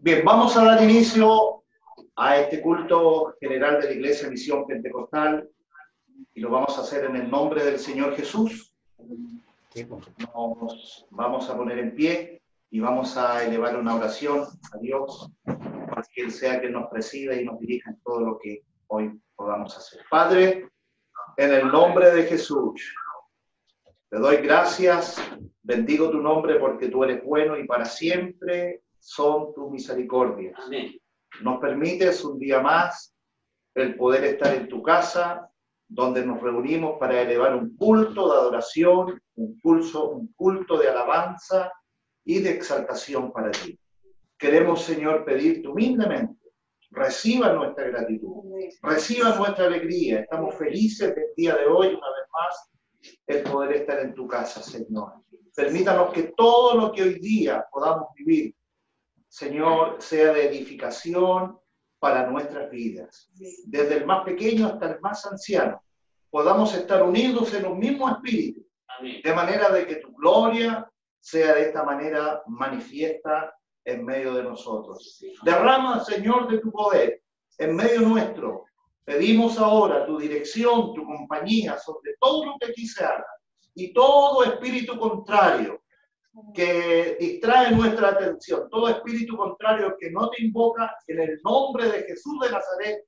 Bien, vamos a dar inicio a este culto general de la Iglesia Misión Pentecostal y lo vamos a hacer en el nombre del Señor Jesús. Nos vamos a poner en pie y vamos a elevar una oración a Dios para que Él sea quien nos presida y nos dirija en todo lo que hoy podamos hacer. Padre, en el nombre de Jesús, te doy gracias, bendigo tu nombre porque tú eres bueno y para siempre son tus misericordias. Amén. Nos permites un día más el poder estar en tu casa, donde nos reunimos para elevar un culto de adoración, un culto de alabanza y de exaltación para ti. Queremos, Señor, pedirte humildemente, reciba nuestra gratitud, reciba nuestra alegría. Estamos felices del día de hoy, una vez más, el poder estar en tu casa, Señor. Permítanos que todo lo que hoy día podamos vivir, Señor, sea de edificación para nuestras vidas. Desde el más pequeño hasta el más anciano, podamos estar unidos en un mismo espíritu, de manera de que tu gloria sea de esta manera manifiesta en medio de nosotros. Derrama, Señor, de tu poder en medio nuestro. Pedimos ahora tu dirección, tu compañía sobre todo lo que aquí se haga y todo espíritu contrario que distrae nuestra atención, todo espíritu contrario que no te invoca, en el nombre de Jesús de Nazaret,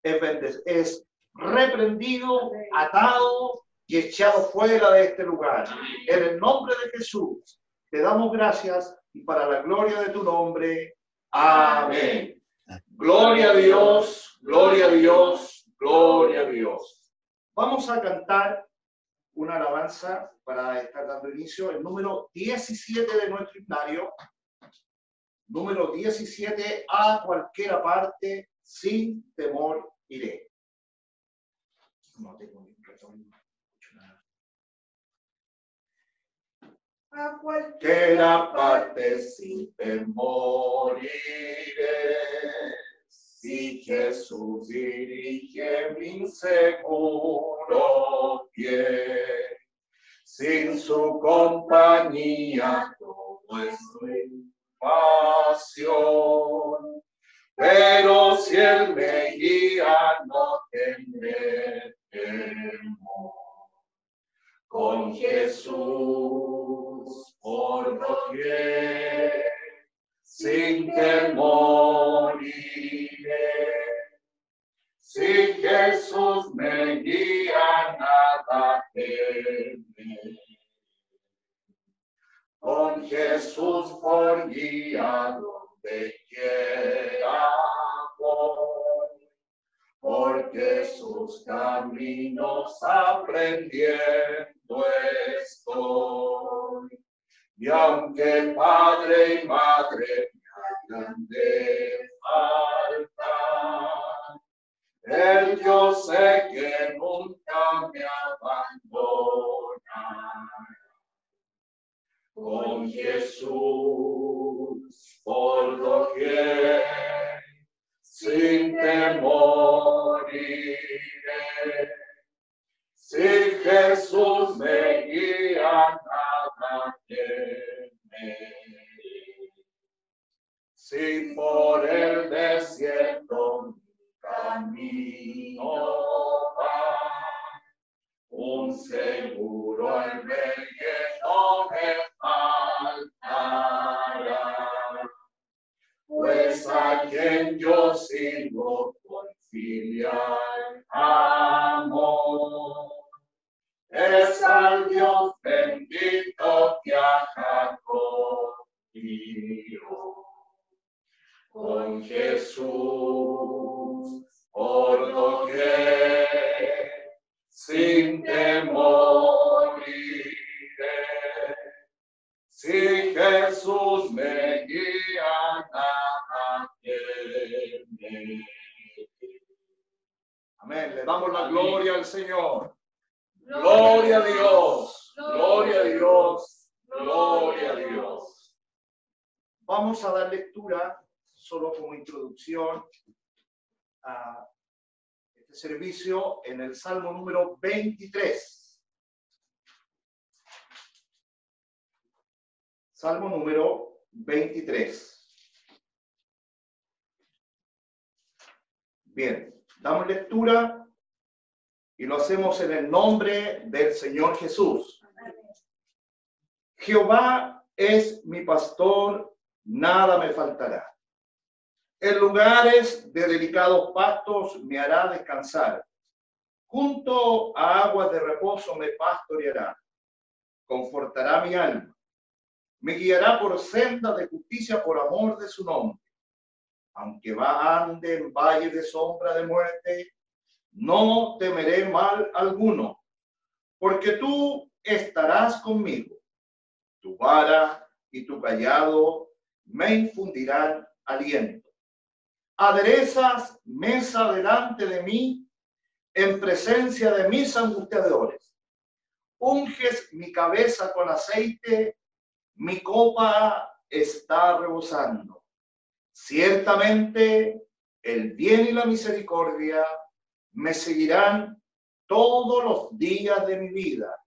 es reprendido, atado y echado fuera de este lugar. En el nombre de Jesús, te damos gracias y para la gloria de tu nombre. Amén. Gloria a Dios, gloria a Dios, gloria a Dios. Vamos a cantar una alabanza para estar dando inicio, el número 17 de nuestro himnario, número 17, a cualquiera parte, sin temor iré. No tengo ni retorno, no escucho nada. A cualquiera parte, sin temor iré, si Jesús dirige mi inseguro pie. Sin su compañía todo estoy pasión, pero si Él me guía no tendré temor. Con Jesús por doquier, sin temor iré. Si Jesús me guía, nada temeré. Con Jesús por guía, donde quiera voy, porque sus caminos aprendiendo estoy. Y aunque padre y madre me hayan de faltar, Él yo sé que nunca me abandona. Con Jesús por doquier, sin temor iré. Si Jesús me guía, nada temeré. Si por el desierto camino va, un seguro albergue no me faltará, pues a quien yo sirvo con filial amor, es al Dios bendito que a Jacob guió. Con Jesús por doquier, sin temor iré. Si Jesús me guía, nada temeré. Amén. Le damos la gloria al Señor. Gloria a Dios, gloria a Dios, gloria a Dios. Vamos a dar lectura, solo como introducción, a este servicio en el Salmo número 23. Salmo número 23. Bien, damos lectura y lo hacemos en el nombre del Señor Jesús. Jehová es mi pastor, nada me faltará. En lugares de delicados pastos me hará descansar. Junto a aguas de reposo me pastoreará. Confortará mi alma. Me guiará por sendas de justicia por amor de su nombre. Aunque ande en valle de sombra de muerte, no temeré mal alguno, porque tú estarás conmigo. Tu vara y tu cayado me infundirán aliento. Aderezas mesa delante de mí en presencia de mis angustiadores. Unges mi cabeza con aceite, mi copa está rebosando. Ciertamente el bien y la misericordia me seguirán todos los días de mi vida,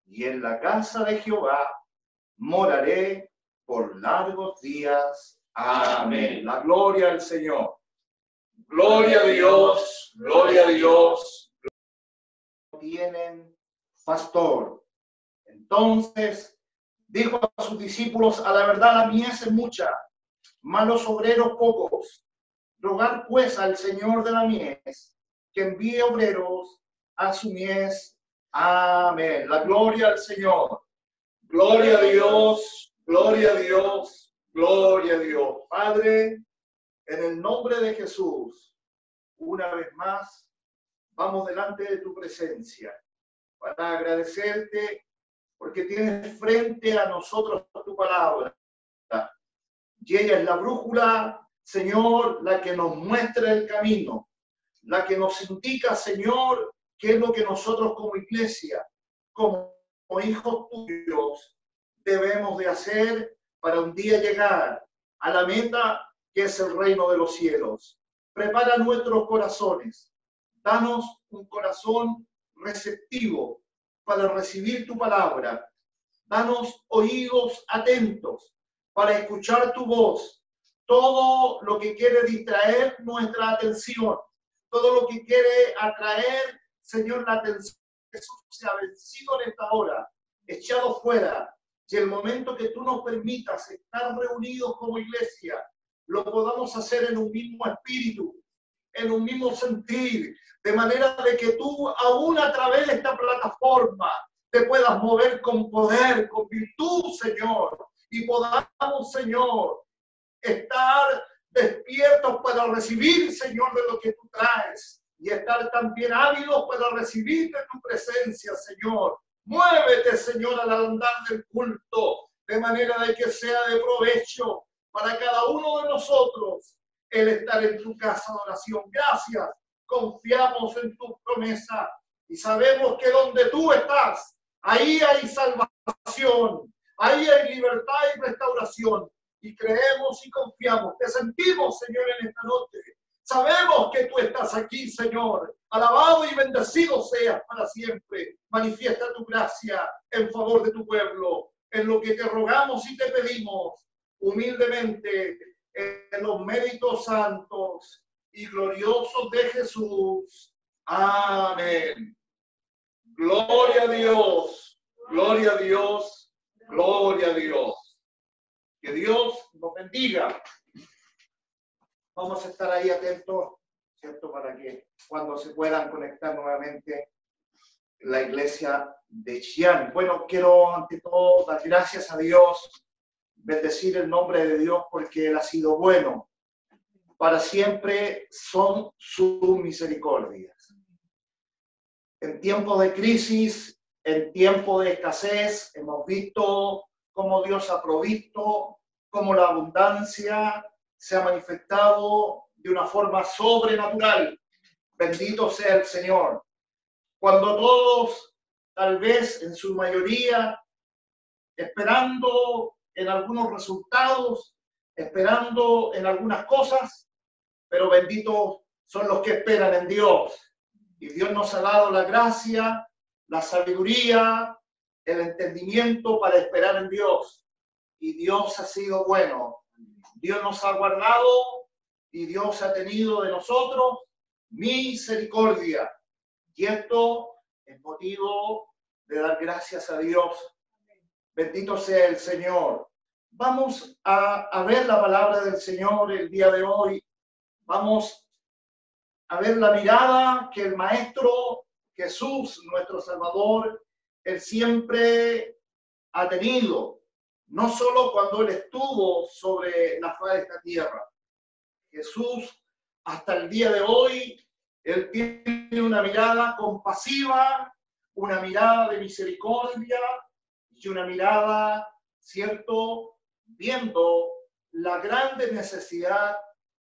y en la casa de Jehová moraré por largos días. Amén. La gloria al Señor. Gloria a Dios, gloria a Dios. Tienen pastor. Entonces dijo a sus discípulos: a la verdad la mies es mucha, mas los obreros pocos. Rogad pues al Señor de la mies que envíe obreros a su mies. Amén. La gloria al Señor. Gloria a Dios, gloria a Dios, gloria a Dios. Padre, en el nombre de Jesús, una vez más, vamos delante de tu presencia para agradecerte porque tienes frente a nosotros tu palabra. Y ella es la brújula, Señor, la que nos muestra el camino, la que nos indica, Señor, qué es lo que nosotros como iglesia, como hijos tuyos, debemos de hacer para un día llegar a la meta que es el reino de los cielos. Prepara nuestros corazones. Danos un corazón receptivo para recibir tu palabra. Danos oídos atentos para escuchar tu voz. Todo lo que quiere distraer nuestra atención, todo lo que quiere atraer, Señor, la atención de Jesús sea vencido en esta hora, echado fuera. Y el momento que tú nos permitas estar reunidos como iglesia, lo podamos hacer en un mismo espíritu, en un mismo sentir, de manera de que tú, aún a través de esta plataforma, te puedas mover con poder, con virtud, Señor, y podamos, Señor, estar despiertos para recibir, Señor, de lo que tú traes, y estar también ávidos para recibir de tu presencia, Señor. Muévete, Señor, al andar del culto, de manera de que sea de provecho para cada uno de nosotros el estar en tu casa de oración. Gracias, confiamos en tu promesa y sabemos que donde tú estás, ahí hay salvación, ahí hay libertad y restauración. Y creemos y confiamos, te sentimos, Señor, en esta noche. Sabemos que tú estás aquí, Señor. Alabado y bendecido seas para siempre. Manifiesta tu gracia en favor de tu pueblo, en lo que te rogamos y te pedimos humildemente, en los méritos santos y gloriosos de Jesús. Amén. Gloria a Dios, gloria a Dios, gloria a Dios. Que Dios nos bendiga. Vamos a estar ahí atentos, ¿cierto? Para que cuando se puedan conectar nuevamente la iglesia de Xi'an. Bueno, quiero ante todo dar gracias a Dios, bendecir el nombre de Dios porque Él ha sido bueno. Para siempre son sus misericordias. En tiempos de crisis, en tiempos de escasez, hemos visto cómo Dios ha provisto, cómo la abundancia se ha manifestado de una forma sobrenatural. Bendito sea el Señor. Cuando todos, tal vez en su mayoría, esperando en algunos resultados, esperando en algunas cosas, pero benditos son los que esperan en Dios. Y Dios nos ha dado la gracia, la sabiduría, el entendimiento para esperar en Dios. Y Dios ha sido bueno. Dios nos ha guardado y Dios ha tenido de nosotros misericordia. Y esto es motivo de dar gracias a Dios. Bendito sea el Señor. Vamos a ver la palabra del Señor el día de hoy. Vamos a ver la mirada que el Maestro Jesús, nuestro Salvador, Él siempre ha tenido. No solo cuando Él estuvo sobre la faz de esta tierra. Jesús, hasta el día de hoy, Él tiene una mirada compasiva, una mirada de misericordia y una mirada, ¿cierto?, viendo la grande necesidad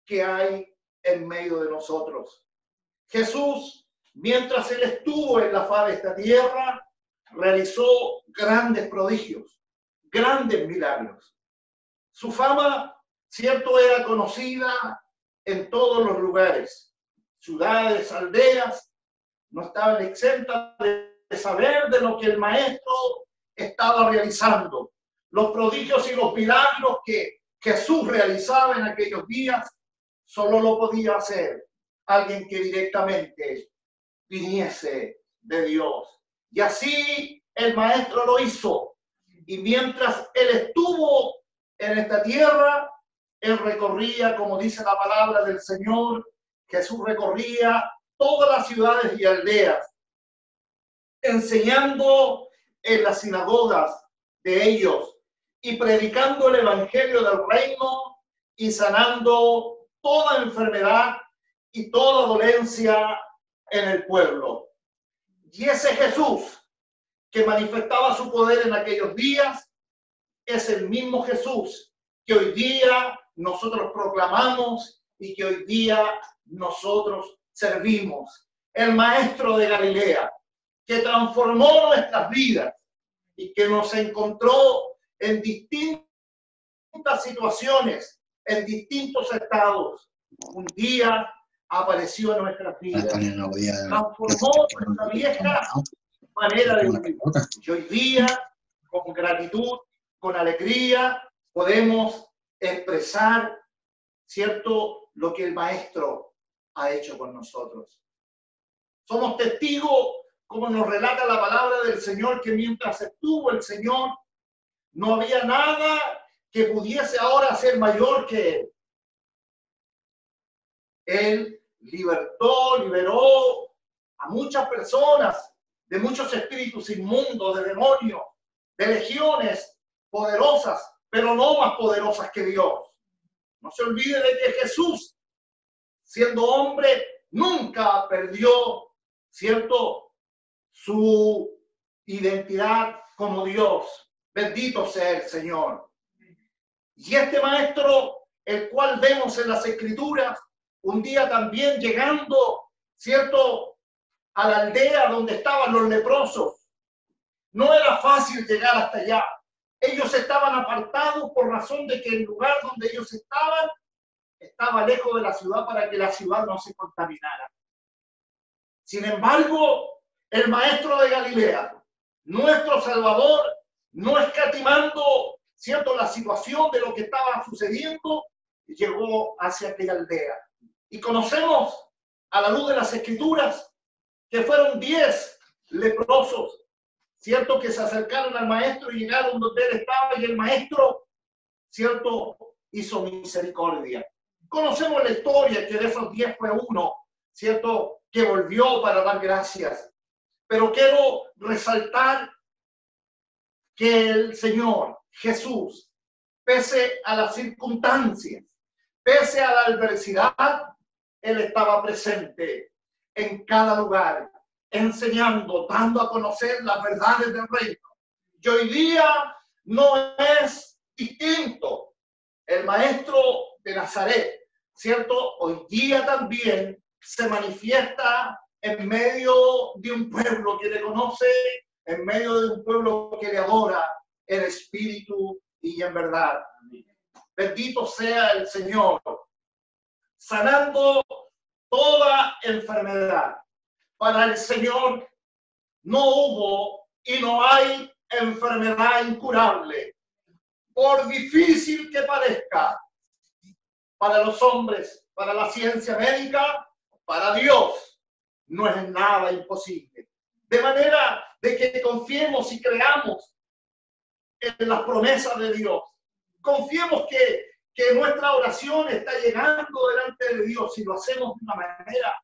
que hay en medio de nosotros. Jesús, mientras Él estuvo en la faz de esta tierra, realizó grandes prodigios, grandes milagros. Su fama, cierto, era conocida en todos los lugares. Ciudades, aldeas, no estaban exentas de saber de lo que el Maestro estaba realizando. Los prodigios y los milagros que Jesús realizaba en aquellos días, solo lo podía hacer alguien que directamente viniese de Dios. Y así el Maestro lo hizo. Y mientras Él estuvo en esta tierra, Él recorría, como dice la palabra del Señor, Jesús recorría todas las ciudades y aldeas, enseñando en las sinagogas de ellos y predicando el evangelio del reino y sanando toda enfermedad y toda dolencia en el pueblo. Y ese Jesús que manifestaba su poder en aquellos días es el mismo Jesús que hoy día nosotros proclamamos y que hoy día nosotros servimos. El Maestro de Galilea, que transformó nuestras vidas y que nos encontró en distintas situaciones, en distintos estados. Un día apareció en nuestras vidas, transformó nuestra vieja manera de vivir. Y hoy día, con gratitud, con alegría, podemos expresar, ¿cierto?, lo que el Maestro ha hecho con nosotros. Somos testigos, como nos relata la palabra del Señor, que mientras estuvo el Señor, no había nada que pudiese ahora ser mayor que Él. Él liberó a muchas personas de muchos espíritus inmundos, de demonios, de legiones poderosas, pero no más poderosas que Dios. No se olvide de que Jesús, siendo hombre, nunca perdió, ¿cierto?, su identidad como Dios. Bendito sea el Señor. Y este Maestro, el cual vemos en las Escrituras, un día también llegando, ¿cierto?, a la aldea donde estaban los leprosos. No era fácil llegar hasta allá. Ellos estaban apartados por razón de que el lugar donde ellos estaban estaba lejos de la ciudad para que la ciudad no se contaminara. Sin embargo, el Maestro de Galilea, nuestro Salvador, no escatimando, ¿cierto?, la situación de lo que estaba sucediendo, llegó hacia aquella aldea. Y conocemos, a la luz de las Escrituras, que fueron 10 leprosos, ¿cierto?, que se acercaron al Maestro y llegaron donde Él estaba, y el Maestro, ¿cierto?, hizo misericordia. Conocemos la historia, que de esos 10 fue uno, ¿cierto?, que volvió para dar gracias. Pero quiero resaltar que el Señor Jesús, pese a las circunstancias, pese a la adversidad, Él estaba presente en cada lugar, enseñando, dando a conocer las verdades del reino. Y hoy día no es distinto. El Maestro de Nazaret, ¿cierto?, hoy día también se manifiesta en medio de un pueblo que le conoce, en medio de un pueblo que le adora en espíritu y en verdad. Bendito sea el Señor, sanando toda enfermedad. Para el Señor no hubo y no hay enfermedad incurable, por difícil que parezca para los hombres, para la ciencia médica. Para Dios no es nada imposible. De manera de que confiemos y creamos en las promesas de Dios. Confiemos que nuestra oración está llegando delante de Dios y lo hacemos de una manera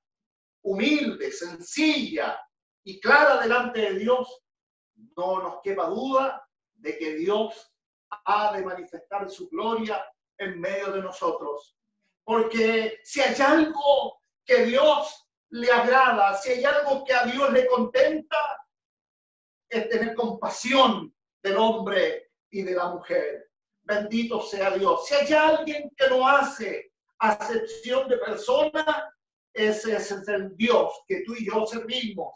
humilde, sencilla y clara delante de Dios. No nos quepa duda de que Dios ha de manifestar su gloria en medio de nosotros. Porque si hay algo que Dios le agrada, si hay algo que a Dios le contenta, es tener compasión del hombre y de la mujer. Bendito sea Dios. Si hay alguien que no hace acepción de persona, ese es el Dios que tú y yo servimos.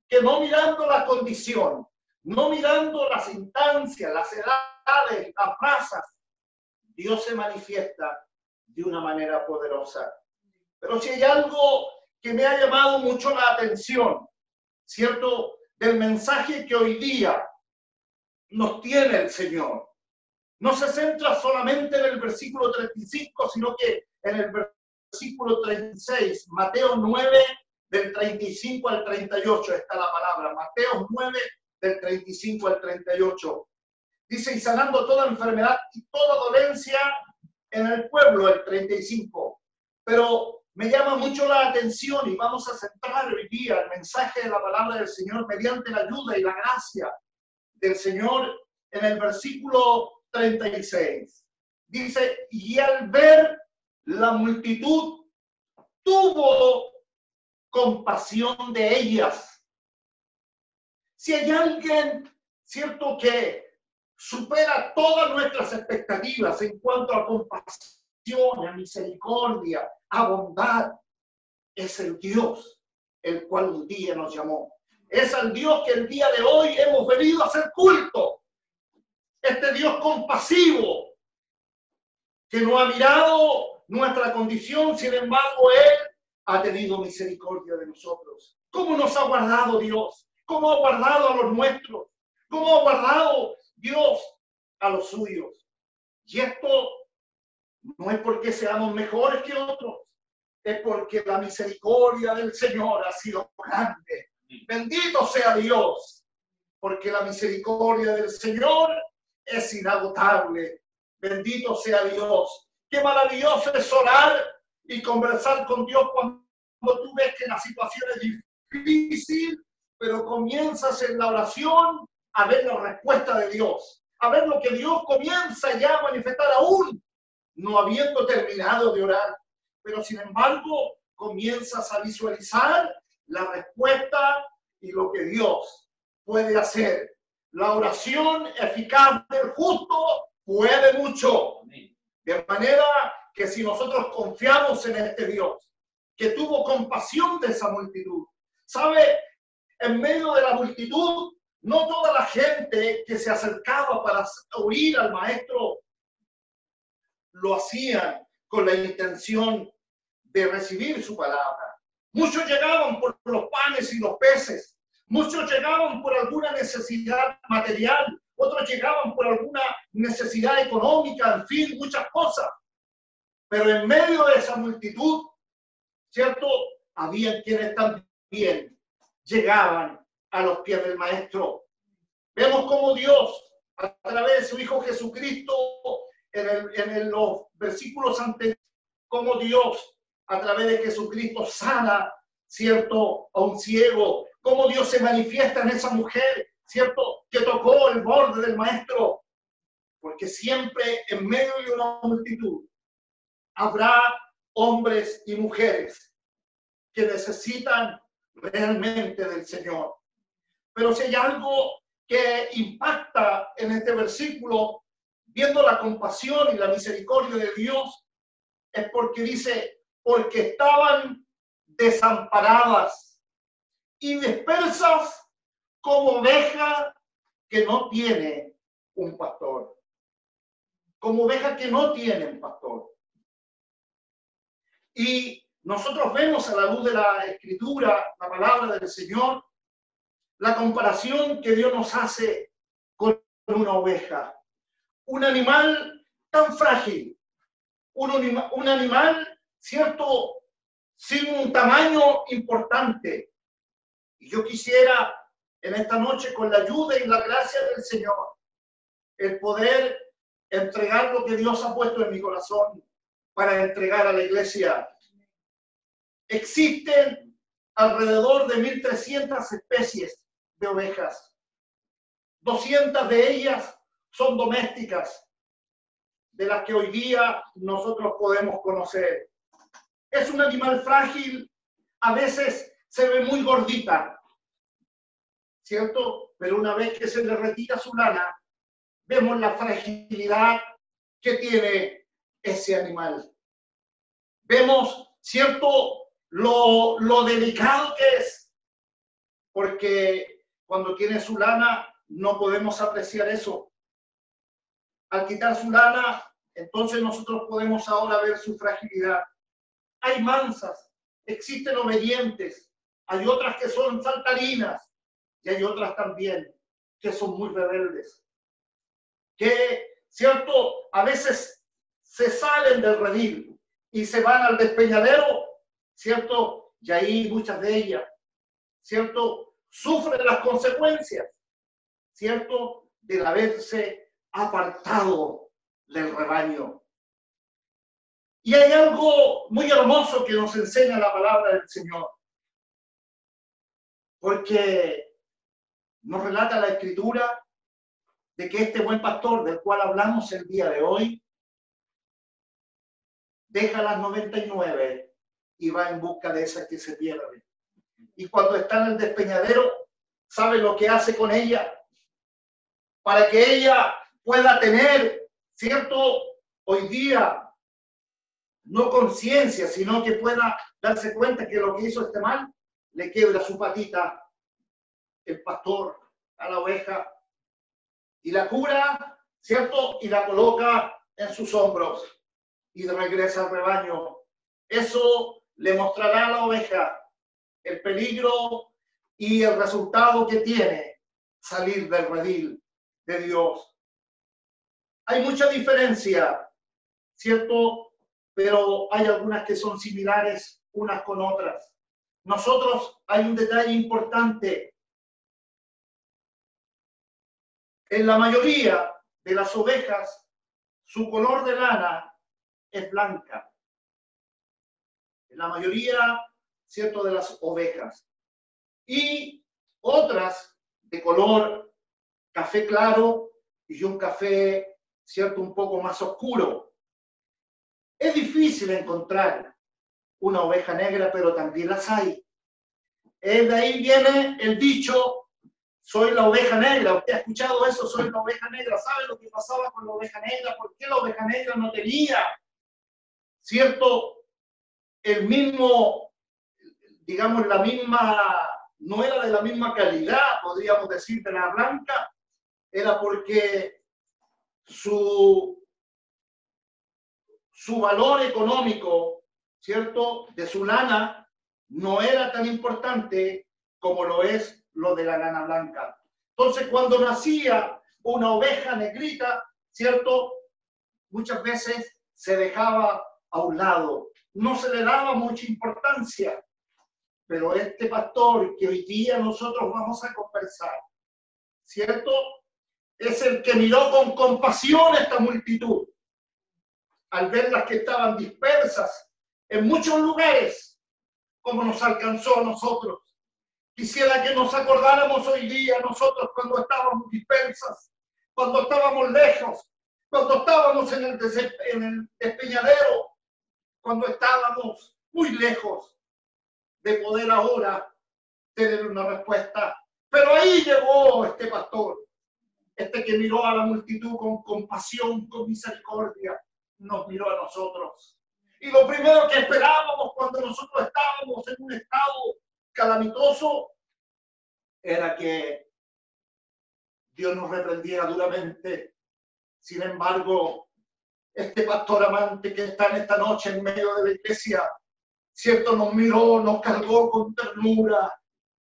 Que no mirando la condición, no mirando las instancias, las edades, las razas, Dios se manifiesta de una manera poderosa. Pero si hay algo que me ha llamado mucho la atención, ¿cierto? Del mensaje que hoy día nos tiene el Señor. No se centra solamente en el versículo 35, sino que en el versículo 36, Mateo 9, del 35 al 38, está la palabra. Mateo 9, del 35 al 38. Dice, y sanando toda enfermedad y toda dolencia en el pueblo, el 35. Pero me llama mucho la atención y vamos a centrar hoy día el mensaje de la palabra del Señor mediante la ayuda y la gracia del Señor en el versículo 36. Dice, y al ver la multitud, tuvo compasión de ellas. Si hay alguien, cierto, que supera todas nuestras expectativas en cuanto a compasión, a misericordia, a bondad, es el Dios el cual un día nos llamó. Es el Dios que el día de hoy hemos venido a hacer culto. Este Dios compasivo que no ha mirado nuestra condición, sin embargo, Él ha tenido misericordia de nosotros. ¿Cómo nos ha guardado Dios? ¿Cómo ha guardado a los nuestros? ¿Cómo ha guardado Dios a los suyos? Y esto no es porque seamos mejores que otros, es porque la misericordia del Señor ha sido grande. Bendito sea Dios, porque la misericordia del Señor es inagotable. Bendito sea Dios. Qué maravilloso es orar y conversar con Dios cuando tú ves que la situación es difícil, pero comienzas en la oración a ver la respuesta de Dios, a ver lo que Dios comienza ya a manifestar aún, no habiendo terminado de orar. Pero sin embargo, comienzas a visualizar la respuesta y lo que Dios puede hacer. La oración eficaz del justo puede mucho. De manera que si nosotros confiamos en este Dios, que tuvo compasión de esa multitud, ¿sabe? En medio de la multitud, no toda la gente que se acercaba para oír al maestro lo hacían con la intención de recibir su palabra. Muchos llegaban por los panes y los peces, muchos llegaban por alguna necesidad material, otros llegaban por alguna necesidad económica, en fin, muchas cosas. Pero en medio de esa multitud, ¿cierto? Había quienes también llegaban a los pies del maestro. Vemos cómo Dios, a través de su Hijo Jesucristo, en los versículos anteriores, cómo Dios, a través de Jesucristo, sana, ¿cierto?, a un ciego, cómo Dios se manifiesta en esa mujer, ¿cierto?, que tocó el borde del maestro, porque siempre en medio de una multitud habrá hombres y mujeres que necesitan realmente del Señor. Pero si hay algo que impacta en este versículo, viendo la compasión y la misericordia de Dios, es porque dice, porque estaban desamparadas y dispersas como oveja que no tiene un pastor. Como oveja que no tiene un pastor. Y nosotros vemos a la luz de la Escritura, la palabra del Señor, la comparación que Dios nos hace con una oveja. Un animal tan frágil, un animal, ¿cierto?, sin un tamaño importante. Y yo quisiera en esta noche, con la ayuda y la gracia del Señor, el poder entregar lo que Dios ha puesto en mi corazón para entregar a la iglesia. Existen alrededor de 1.300 especies de ovejas. 200 de ellas son domésticas, de las que hoy día nosotros podemos conocer. Es un animal frágil, a veces se ve muy gordita, ¿cierto? Pero una vez que se le retira su lana, vemos la fragilidad que tiene ese animal. Vemos, ¿cierto?, lo delicado que es, porque cuando tiene su lana no podemos apreciar eso. Al quitar su lana, entonces nosotros podemos ahora ver su fragilidad. Hay mansas, existen obedientes, hay otras que son saltarinas y hay otras también que son muy rebeldes, que, ¿cierto?, a veces se salen del redil y se van al despeñadero, ¿cierto? Y ahí muchas de ellas, ¿cierto?, sufren las consecuencias, ¿cierto?, del haberse apartado del rebaño. Y hay algo muy hermoso que nos enseña la palabra del Señor, porque nos relata la Escritura de que este buen pastor del cual hablamos el día de hoy deja las 99 y va en busca de esa que se pierde. Y cuando está en el despeñadero, ¿sabe lo que hace con ella? Para que ella pueda tener, ¿cierto?, hoy día, no conciencia, sino que pueda darse cuenta que lo que hizo esté mal, le quiebra su patita el pastor a la oveja y la cura, ¿cierto?, y la coloca en sus hombros y regresa al rebaño. Eso le mostrará a la oveja el peligro y el resultado que tiene salir del redil de Dios. Hay mucha diferencia, ¿cierto?, pero hay algunas que son similares unas con otras. Nosotros, hay un detalle importante. En la mayoría de las ovejas, su color de lana es blanca. En la mayoría, ¿cierto?, de las ovejas. Y otras de color café claro y un café, ¿cierto?, un poco más oscuro. Es difícil encontrar una oveja negra, pero también las hay. De ahí viene el dicho, soy la oveja negra. ¿Usted ha escuchado eso? Soy la oveja negra. ¿Sabe lo que pasaba con la oveja negra? ¿Por qué la oveja negra no tenía, ¿cierto?, el mismo, digamos, la misma, no era de la misma calidad, podríamos decir, de la blanca? Era porque su valor económico, ¿cierto?, de su lana no era tan importante como lo es lo de la lana blanca. Entonces, cuando nacía una oveja negrita, ¿cierto?, muchas veces se dejaba a un lado, no se le daba mucha importancia. Pero este pastor que hoy día nosotros vamos a conversar, ¿cierto?, es el que miró con compasión a esta multitud al verlas que estaban dispersas en muchos lugares, como nos alcanzó a nosotros. Quisiera que nos acordáramos hoy día nosotros cuando estábamos dispersas, cuando estábamos lejos, cuando estábamos en el despeñadero, cuando estábamos muy lejos de poder ahora tener una respuesta. Pero ahí llegó este pastor, este que miró a la multitud con compasión, con misericordia, nos miró a nosotros. Y lo primero que esperábamos cuando nosotros estábamos en un estado calamitoso era que Dios nos reprendiera duramente. Sin embargo, este pastor amante que está en esta noche en medio de la iglesia, ¿cierto?, nos miró, nos cargó con ternura,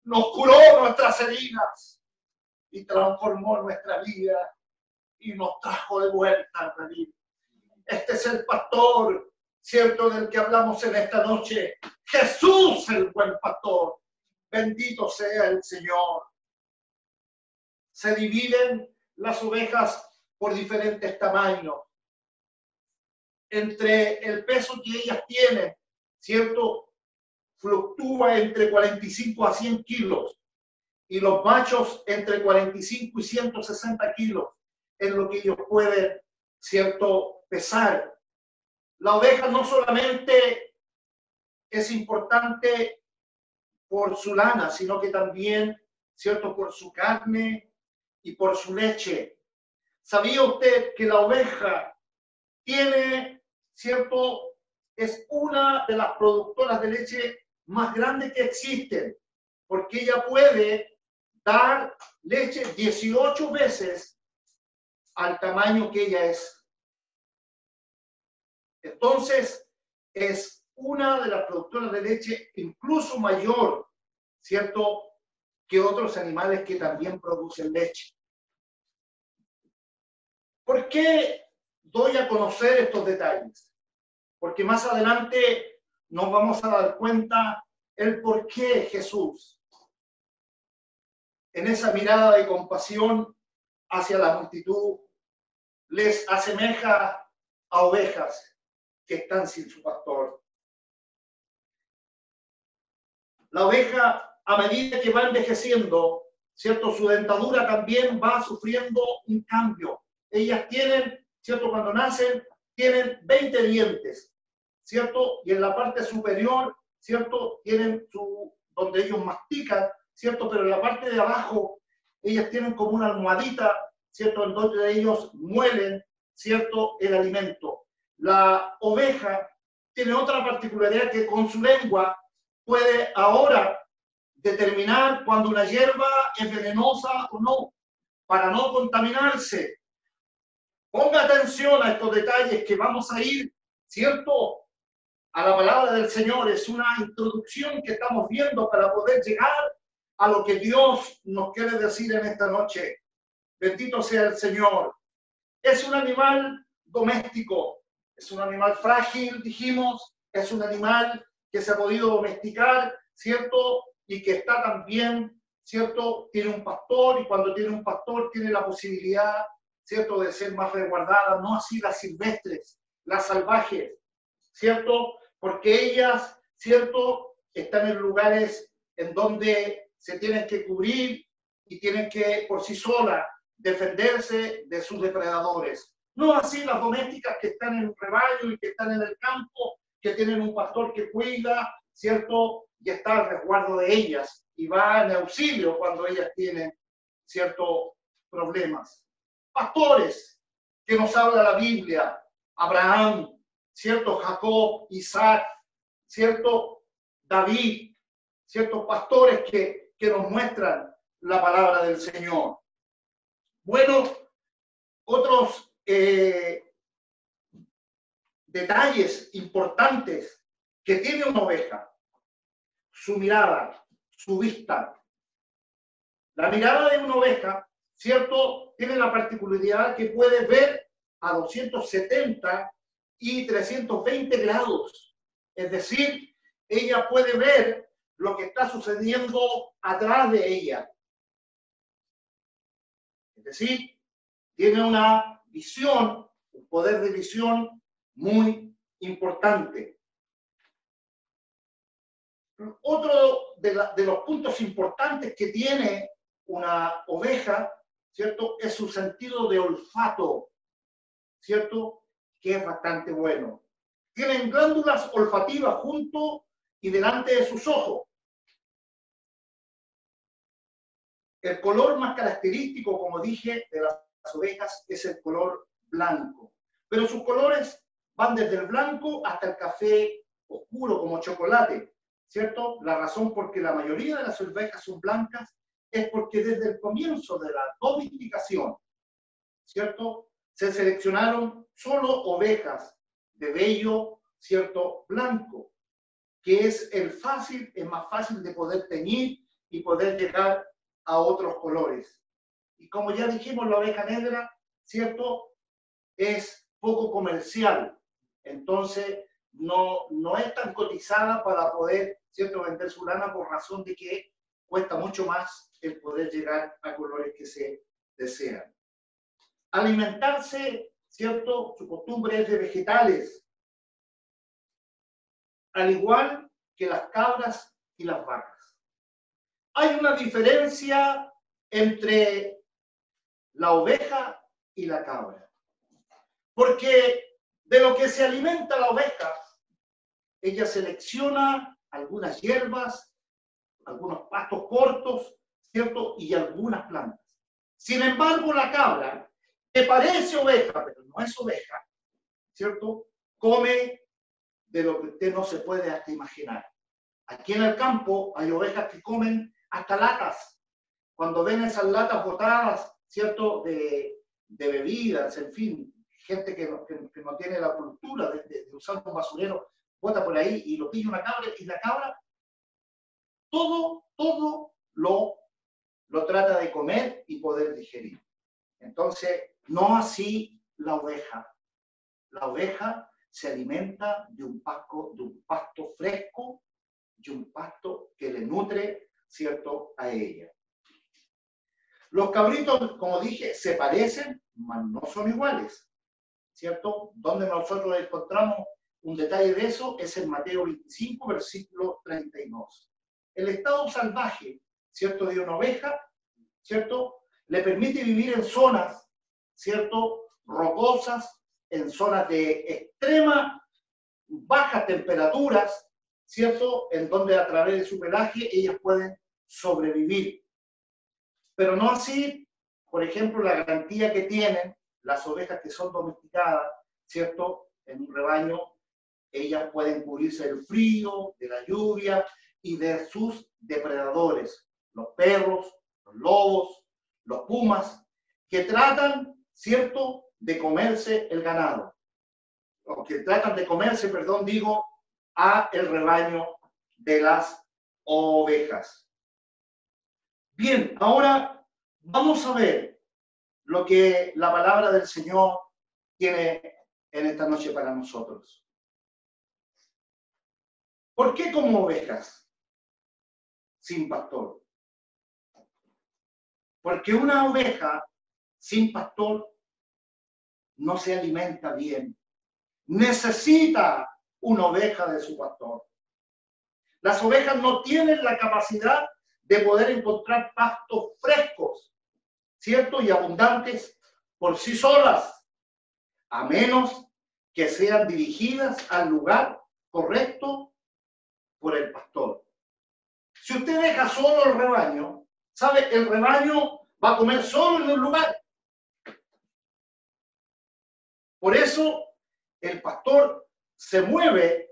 nos curó nuestras heridas y transformó nuestra vida y nos trajo de vuelta al redil. Este es el pastor, ¿cierto?, del que hablamos en esta noche. Jesús, el buen pastor. Bendito sea el Señor. Se dividen las ovejas por diferentes tamaños. Entre el peso que ellas tienen, ¿cierto? Fluctúa entre 45 a 100 kilos. Y los machos entre 45 y 160 kilos es lo que ellos pueden, ¿cierto?, pesar. La oveja no solamente es importante por su lana, sino que también, ¿cierto?, por su carne y por su leche. ¿Sabía usted que la oveja tiene, ¿cierto?, es una de las productoras de leche más grandes que existen, porque ella puede dar leche 18 veces al tamaño que ella es. Entonces, es una de las productoras de leche incluso mayor, ¿cierto?, que otros animales que también producen leche. ¿Por qué doy a conocer estos detalles? Porque más adelante nos vamos a dar cuenta el por qué Jesús, en esa mirada de compasión hacia la multitud, les asemeja a ovejas que están sin su pastor. La oveja, a medida que va envejeciendo, ¿cierto?, su dentadura también va sufriendo un cambio. Ellas tienen, ¿cierto?, cuando nacen, tienen 20 dientes, ¿cierto? Y en la parte superior, ¿cierto?, tienen donde ellos mastican, ¿cierto? Pero en la parte de abajo, ellas tienen como una almohadita, ¿cierto?, en donde ellos muelen, ¿cierto?, el alimento. La oveja tiene otra particularidad, que con su lengua puede ahora determinar cuando una hierba es venenosa o no, para no contaminarse. Ponga atención a estos detalles que vamos a ir, ¿cierto?, a la palabra del Señor. Es una introducción que estamos viendo para poder llegar a lo que Dios nos quiere decir en esta noche. Bendito sea el Señor. Es un animal doméstico, es un animal frágil, dijimos, es un animal que se ha podido domesticar, ¿cierto? Y que está también, ¿cierto?, tiene un pastor, y cuando tiene un pastor tiene la posibilidad, ¿cierto?, de ser más resguardada, no así las silvestres, las salvajes, ¿cierto? Porque ellas, ¿cierto?, están en lugares en donde se tienen que cubrir y tienen que, por sí solas, defenderse de sus depredadores. No así las domésticas que están en un rebaño y que están en el campo, que tienen un pastor que cuida, ¿cierto?, y está al resguardo de ellas y va en auxilio cuando ellas tienen ciertos problemas. Pastores que nos habla la Biblia: Abraham, ¿cierto?, Jacob, Isaac, ¿cierto?, David, ciertos pastores que nos muestran la palabra del Señor. Bueno, otros detalles importantes que tiene una oveja: su mirada, su vista. La mirada de una oveja, ¿cierto?, tiene la particularidad que puede ver a 270 y 320 grados. Es decir, ella puede ver lo que está sucediendo atrás de ella. Es decir, tiene una visión, un poder de visión muy importante. Otro de los puntos importantes que tiene una oveja, ¿cierto?, es su sentido de olfato, ¿cierto?, que es bastante bueno. Tienen glándulas olfativas junto y delante de sus ojos. El color más característico, como dije, de las ovejas es el color blanco, pero sus colores van desde el blanco hasta el café oscuro, como chocolate, ¿cierto? La razón por que la mayoría de las ovejas son blancas es porque desde el comienzo de la domesticación, ¿cierto?, se seleccionaron solo ovejas de vello, ¿cierto?, blanco, que es más fácil de poder teñir y poder llegar a otros colores. Y como ya dijimos, la oveja negra, ¿cierto?, es poco comercial. Entonces no es tan cotizada para poder, ¿cierto?, vender su lana por razón de que cuesta mucho más el poder llegar a colores que se desean. Alimentarse, ¿cierto?, su costumbre es de vegetales, al igual que las cabras y las vacas. Hay una diferencia entre la oveja y la cabra, porque de lo que se alimenta la oveja, ella selecciona algunas hierbas, algunos pastos cortos, ¿cierto?, y algunas plantas. Sin embargo, la cabra, que parece oveja, pero no es oveja, ¿cierto?, come de lo que usted no se puede hasta imaginar. Aquí en el campo hay ovejas que comen hasta latas. Cuando ven esas latas botadas, ¿cierto?, de bebidas, en fin, gente que no tiene la cultura de usar un basurero, bota por ahí y lo pilla una cabra, y la cabra todo lo trata de comer y poder digerir. Entonces, no así la oveja. La oveja se alimenta de un pasto fresco, y un pasto que le nutre, ¿cierto?, a ella. Los cabritos, como dije, se parecen, mas no son iguales, ¿cierto? Donde nosotros encontramos un detalle de eso es en Mateo 25, versículo 32. El estado salvaje, ¿cierto?, de una oveja, ¿cierto?, le permite vivir en zonas, ¿cierto?, rocosas, en zonas de extrema bajas temperaturas, ¿cierto?, en donde a través de su pelaje ellas pueden sobrevivir. Pero no así, por ejemplo, la garantía que tienen las ovejas que son domesticadas, ¿cierto?, en un rebaño, ellas pueden cubrirse del frío, de la lluvia y de sus depredadores, los perros, los lobos, los pumas, que tratan, ¿cierto?, de comerse el ganado, o que tratan de comerse, perdón, digo, a el rebaño de las ovejas. Bien, ahora vamos a ver lo que la palabra del Señor tiene en esta noche para nosotros. ¿Por qué como ovejas sin pastor? Porque una oveja sin pastor no se alimenta bien. Necesita una oveja de su pastor. Las ovejas no tienen la capacidad de poder encontrar pastos frescos, ¿cierto?, y abundantes por sí solas, a menos que sean dirigidas al lugar correcto por el pastor. Si usted deja solo el rebaño, ¿sabe? El rebaño va a comer solo en un lugar. Por eso el pastor se mueve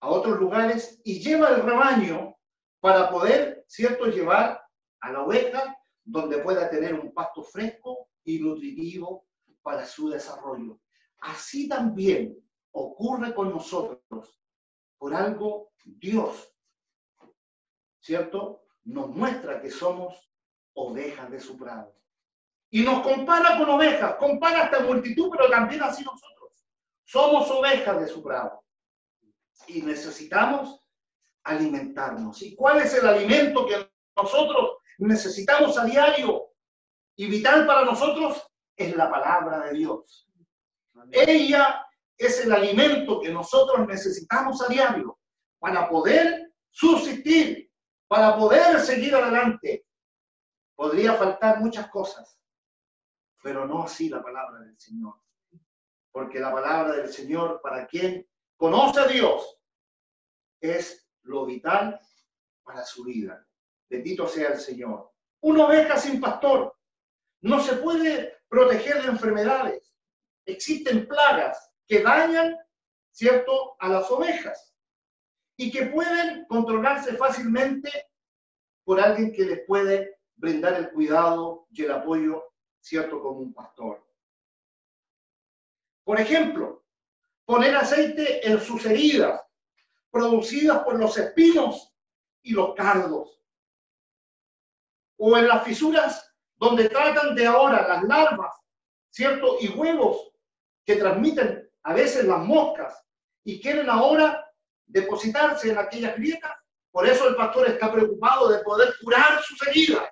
a otros lugares y lleva el rebaño para poder, ¿cierto?, llevar a la oveja donde pueda tener un pasto fresco y nutritivo para su desarrollo. Así también ocurre con nosotros. Por algo Dios, ¿cierto?, nos muestra que somos ovejas de su prado. Y nos compara con ovejas, compara esta multitud, pero también así nosotros. Somos ovejas de su prado. Y necesitamos alimentarnos. ¿Y cuál es el alimento que nosotros necesitamos a diario y vital para nosotros? Es la palabra de Dios. Ella es el alimento que nosotros necesitamos a diario para poder subsistir, para poder seguir adelante. Podría faltar muchas cosas, pero no así la palabra del Señor. Porque la palabra del Señor, para quien conoce a Dios, es lo vital para su vida. Bendito sea el Señor. Una oveja sin pastor no se puede proteger de enfermedades. Existen plagas que dañan, ¿cierto?, a las ovejas y que pueden controlarse fácilmente por alguien que les puede brindar el cuidado y el apoyo, ¿cierto?, como un pastor. Por ejemplo, poner aceite en sus heridas producidas por los espinos y los cardos, o en las fisuras donde tratan de ahora las larvas, ¿cierto?, y huevos que transmiten a veces las moscas y quieren ahora depositarse en aquellas grietas. Por eso el pastor está preocupado de poder curar sus heridas,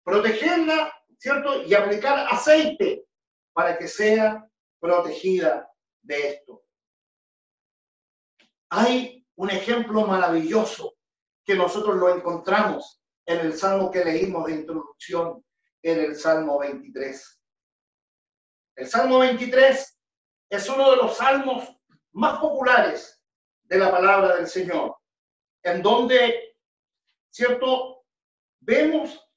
protegerla, ¿cierto? Y aplicar aceite para que sea protegida de esto. Hay un ejemplo maravilloso que nosotros lo encontramos en el salmo que leímos de introducción, en el Salmo 23. El Salmo 23 es uno de los salmos más populares de la palabra del Señor, en donde, ¿cierto?, vemos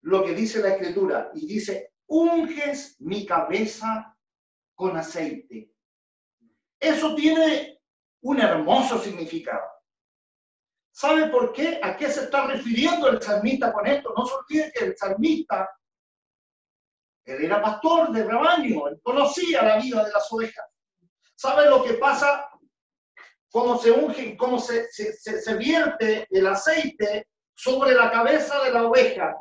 lo que dice la Escritura y dice: unges mi cabeza con aceite. Eso tiene un hermoso significado. ¿Sabe por qué? ¿A qué se está refiriendo el salmista con esto? No se olvide que el salmista, él era pastor de rebaño, él conocía la vida de las ovejas. ¿Sabe lo que pasa? Cómo se unge, cómo se vierte el aceite sobre la cabeza de la oveja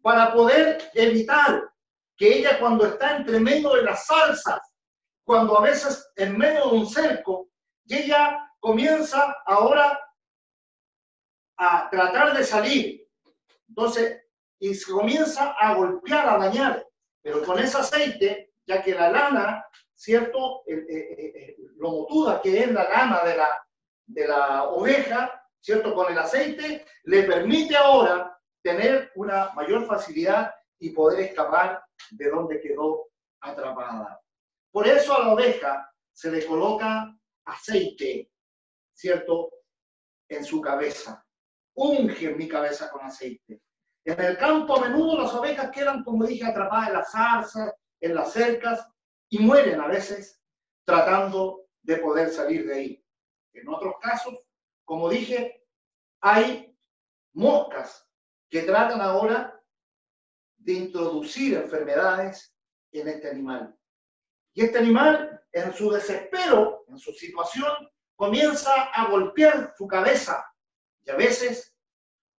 para poder evitar que ella, cuando está entre medio de las zarzas, cuando a veces en medio de un cerco, y ella comienza ahora a tratar de salir, entonces, y se comienza a golpear, a dañar, pero con ese aceite, ya que la lana, ¿cierto?, lo motuda que es la lana de la oveja, ¿cierto?, con el aceite, le permite ahora tener una mayor facilidad y poder escapar de donde quedó atrapada. Por eso a la oveja se le coloca aceite, ¿cierto?, en su cabeza. Unge mi cabeza con aceite. En el campo a menudo las ovejas quedan, como dije, atrapadas en las zarzas, en las cercas, y mueren a veces tratando de poder salir de ahí. En otros casos, como dije, hay moscas que tratan ahora de introducir enfermedades en este animal. Y este animal, en su desespero, en su situación, comienza a golpear su cabeza. Y a veces,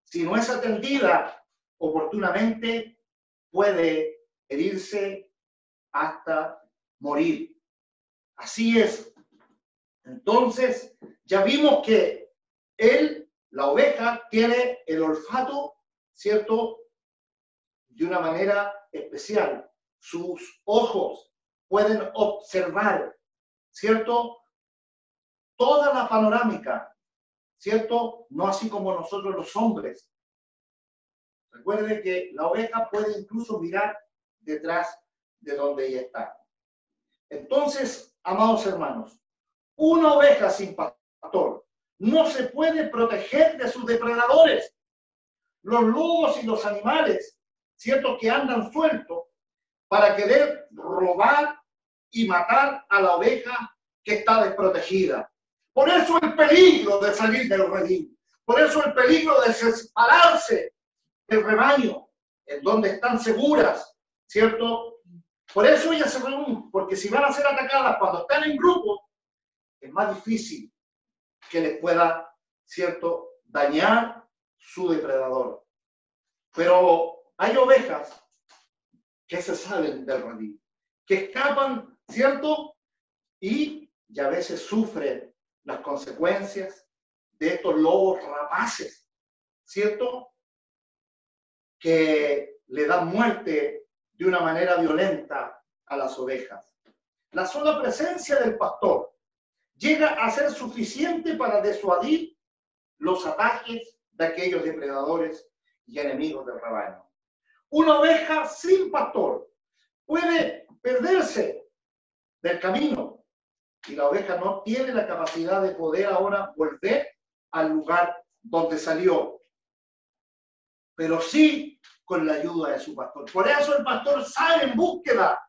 si no es atendida oportunamente, puede herirse hasta morir. Así es. Entonces, ya vimos que la oveja, tiene el olfato, ¿cierto?, de una manera especial. Sus ojos pueden observar, ¿cierto?, toda la panorámica, ¿cierto? No así como nosotros los hombres. Recuerde que la oveja puede incluso mirar detrás de donde ella está. Entonces, amados hermanos, una oveja sin pastor no se puede proteger de sus depredadores. Los lobos y los animales, ¿cierto?, que andan sueltos para querer robar y matar a la oveja que está desprotegida. Por eso el peligro de salir del redil. Por eso el peligro de separarse del rebaño, en donde están seguras, ¿cierto? Por eso ellas se reúnen, porque si van a ser atacadas cuando están en grupo, es más difícil que les pueda, ¿cierto?, dañar su depredador. Pero hay ovejas que se salen del redil, que escapan, ¿cierto? Y a veces sufren las consecuencias de estos lobos rapaces, ¿cierto?, que le dan muerte de una manera violenta a las ovejas. La sola presencia del pastor llega a ser suficiente para disuadir los ataques de aquellos depredadores y enemigos del rebaño. Una oveja sin pastor puede perderse del camino y la oveja no tiene la capacidad de poder ahora volver al lugar donde salió, pero sí con la ayuda de su pastor. Por eso el pastor sale en búsqueda,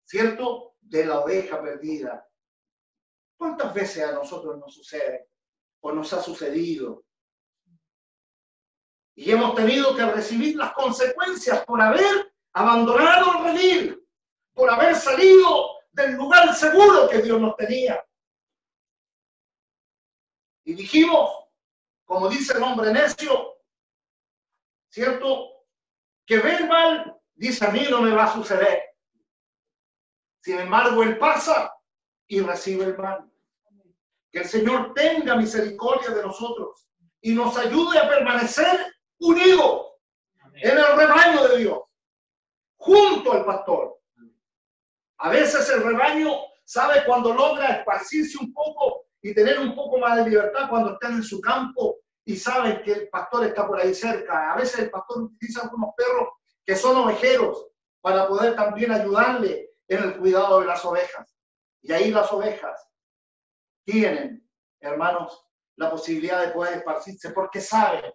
¿cierto?, de la oveja perdida. ¿Cuántas veces a nosotros nos sucede o nos ha sucedido? Y hemos tenido que recibir las consecuencias por haber abandonado el redil, por haber salido del lugar seguro que Dios nos tenía. Y dijimos, como dice el hombre necio, ¿cierto?, que ver mal, dice, a mí no me va a suceder. Sin embargo, él pasa y recibe el mal. Que el Señor tenga misericordia de nosotros y nos ayude a permanecer unidos en el rebaño de Dios, junto al pastor. A veces el rebaño sabe cuando logra esparcirse un poco y tener un poco más de libertad cuando están en su campo y saben que el pastor está por ahí cerca. A veces el pastor utiliza algunos perros que son ovejeros para poder también ayudarle en el cuidado de las ovejas. Y ahí las ovejas tienen, hermanos, la posibilidad de poder esparcirse porque saben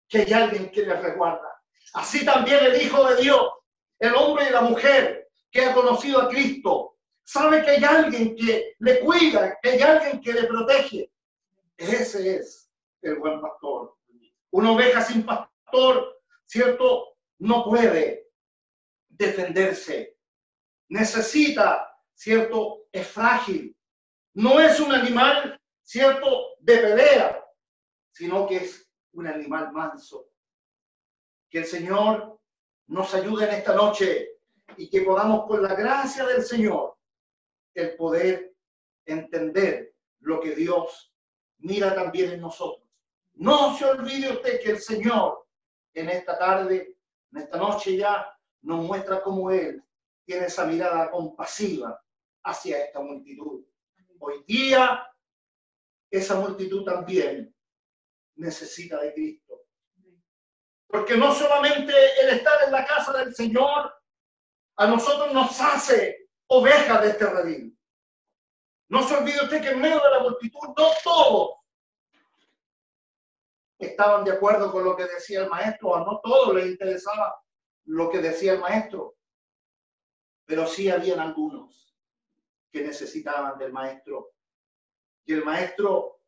que hay alguien que les resguarda. Así también el Hijo de Dios, el hombre y la mujer que ha conocido a Cristo, sabe que hay alguien que le cuida, que hay alguien que le protege. Ese es el buen pastor. Una oveja sin pastor, ¿cierto? No puede defenderse. Necesita, ¿cierto? Es frágil. No es un animal, ¿cierto? De pelea, sino que es un animal manso. Que el Señor nos ayude en esta noche y que podamos, con la gracia del Señor, el poder entender lo que Dios mira también en nosotros. No se olvide usted que el Señor en esta tarde, en esta noche ya, nos muestra cómo Él tiene esa mirada compasiva hacia esta multitud. Hoy día, esa multitud también necesita de Cristo. Porque no solamente el estar en la casa del Señor a nosotros nos hace ovejas de este redil. No se olvide usted que en medio de la multitud no todos estaban de acuerdo con lo que decía el maestro, o no todos les interesaba lo que decía el maestro, pero sí habían algunos que necesitaban del maestro. Y el maestro,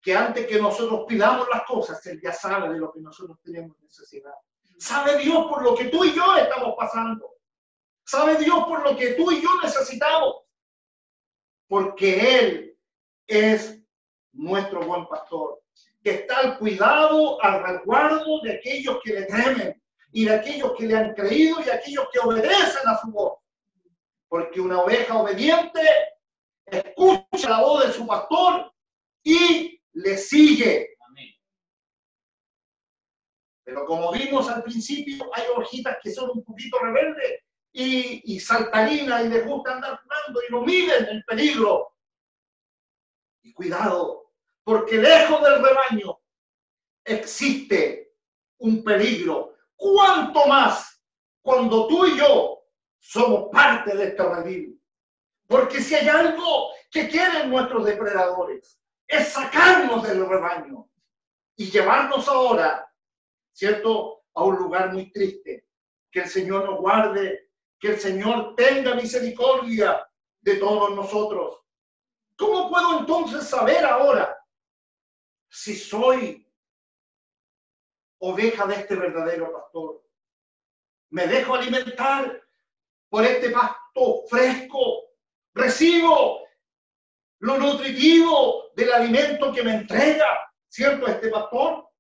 que antes que nosotros pidamos las cosas, él ya sabe de lo que nosotros tenemos necesidad. Sabe Dios por lo que tú y yo estamos pasando. Sabe Dios por lo que tú y yo necesitamos. Porque Él es nuestro buen pastor, que está al cuidado, al resguardo de aquellos que le temen y de aquellos que le han creído y aquellos que obedecen a su voz. Porque una oveja obediente escucha la voz de su pastor y le sigue. Amén. Pero como vimos al principio, hay ovejitas que son un poquito rebeldes y saltarinas y les gusta andar jugando y no miden el peligro. Y cuidado, porque lejos del rebaño existe un peligro. ¿Cuánto más cuando tú y yo somos parte de este redil? Porque si hay algo que quieren nuestros depredadores, es sacarnos del rebaño y llevarnos ahora, ¿cierto?, a un lugar muy triste. Que el Señor nos guarde, que el Señor tenga misericordia de todos nosotros. ¿Cómo puedo entonces saber ahora si soy oveja de este verdadero pastor? ¿Me dejo alimentar por este pasto fresco? ¿Recibo lo nutritivo del alimento que me entrega, cierto, este pastor?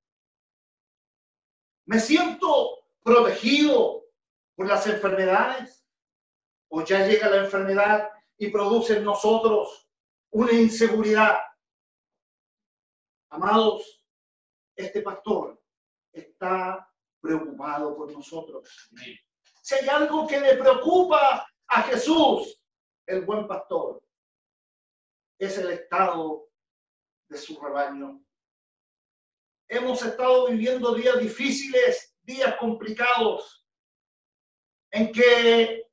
¿Me siento protegido por las enfermedades? ¿O ya llega la enfermedad y produce en nosotros una inseguridad? Amados, este pastor está preocupado por nosotros. Si hay algo que le preocupa a Jesús, el buen pastor, es el estado de su rebaño. Hemos estado viviendo días difíciles, días complicados, en que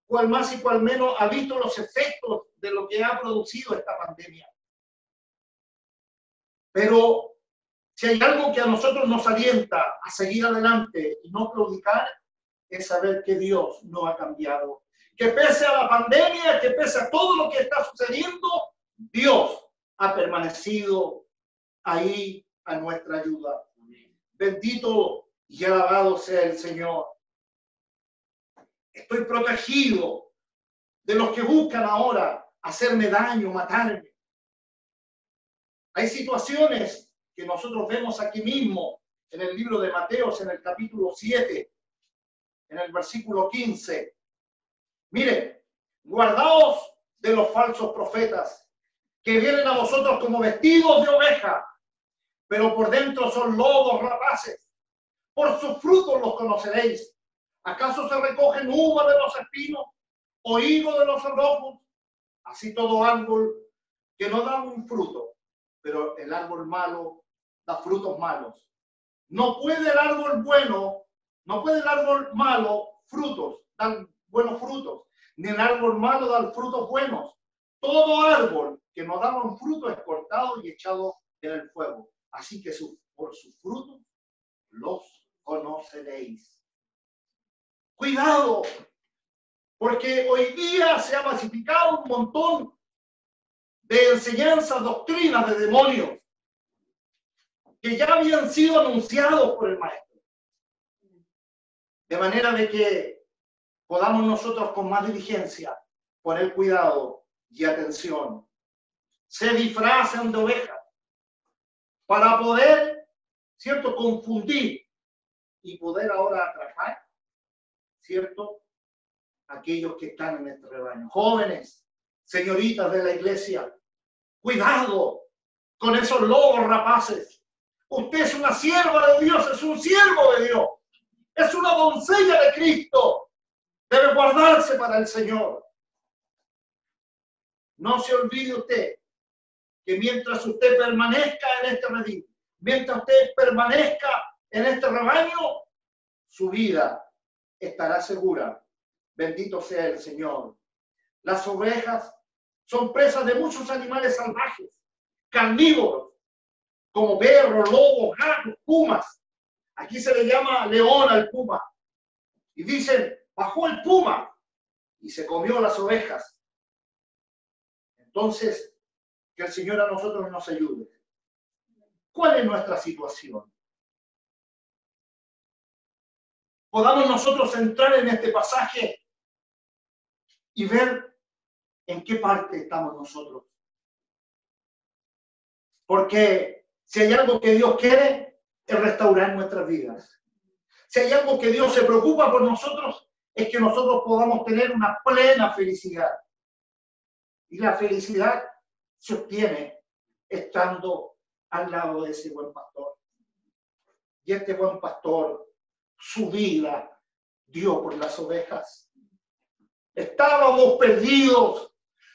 cual más y cual menos ha visto los efectos de lo que ha producido esta pandemia. Pero si hay algo que a nosotros nos alienta a seguir adelante y no claudicar, es saber que Dios no ha cambiado. Que pese a la pandemia, que pese a todo lo que está sucediendo, Dios ha permanecido ahí a nuestra ayuda. Bendito y alabado sea el Señor. Estoy protegido de los que buscan ahora hacerme daño, matarme. Hay situaciones que nosotros vemos aquí mismo en el libro de Mateos, en el capítulo 7, en el versículo 15. Mire, Guardaos de los falsos profetas, que vienen a vosotros como vestidos de oveja, pero por dentro son lobos rapaces. Por sus frutos los conoceréis. ¿Acaso se recogen uvas de los espinos o higo de los abrojos? Así todo árbol que no da un fruto, pero el árbol malo da frutos malos. No puede el árbol malo frutos, dar buenos frutos, ni el árbol malo dar frutos buenos. Todo árbol que no da un fruto es cortado y echado en el fuego. Así que por sus frutos los conoceréis. Cuidado, porque hoy día se ha masificado un montón de enseñanzas, doctrinas de demonios que ya habían sido anunciados por el maestro. De manera de que podamos nosotros con más diligencia poner cuidado y atención. Se disfrazan de ovejas para poder, ¿cierto?, confundir y poder ahora atrapar, ¿cierto?, aquellos que están en este rebaño. Jóvenes, señoritas de la iglesia, cuidado con esos lobos rapaces. Usted es una sierva de Dios, es un siervo de Dios, es una doncella de Cristo. Debe guardarse para el Señor. No se olvide usted que mientras usted permanezca en este redil, mientras usted permanezca en este rebaño, su vida estará segura. Bendito sea el Señor. Las ovejas son presas de muchos animales salvajes, carnívoros, como perros, lobos, gatos, pumas. Aquí se le llama león al puma. Y dicen, bajó el puma y se comió las ovejas. Entonces, que el Señor a nosotros nos ayude. ¿Cuál es nuestra situación? Podamos nosotros entrar en este pasaje y ver en qué parte estamos nosotros. Porque si hay algo que Dios quiere, es restaurar nuestras vidas. Si hay algo que Dios se preocupa por nosotros, es que nosotros podamos tener una plena felicidad. Y la felicidad se obtiene estando al lado de ese buen pastor. Y este buen pastor, su vida dio por las ovejas. Estábamos perdidos.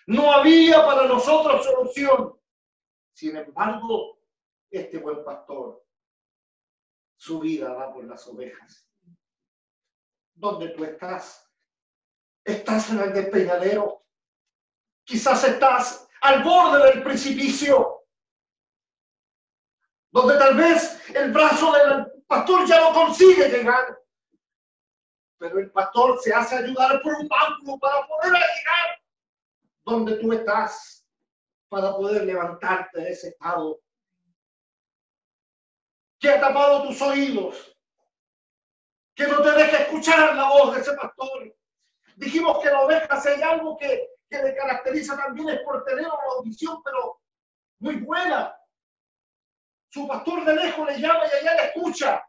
No había para nosotros solución. Sin embargo, este buen pastor, su vida va por las ovejas. ¿Dónde tú estás? ¿Estás en el despeñadero? Quizás estás al borde del precipicio, donde tal vez el brazo del pastor ya no consigue llegar. Pero el pastor se hace ayudar por un báculo para poder llegar donde tú estás, para poder levantarte de ese estado que ha tapado tus oídos, que no te deja escuchar la voz de ese pastor. Dijimos que la oveja, si hay algo que le caracteriza también, es por tener una audición, pero muy buena. Su pastor de lejos le llama y allá le escucha.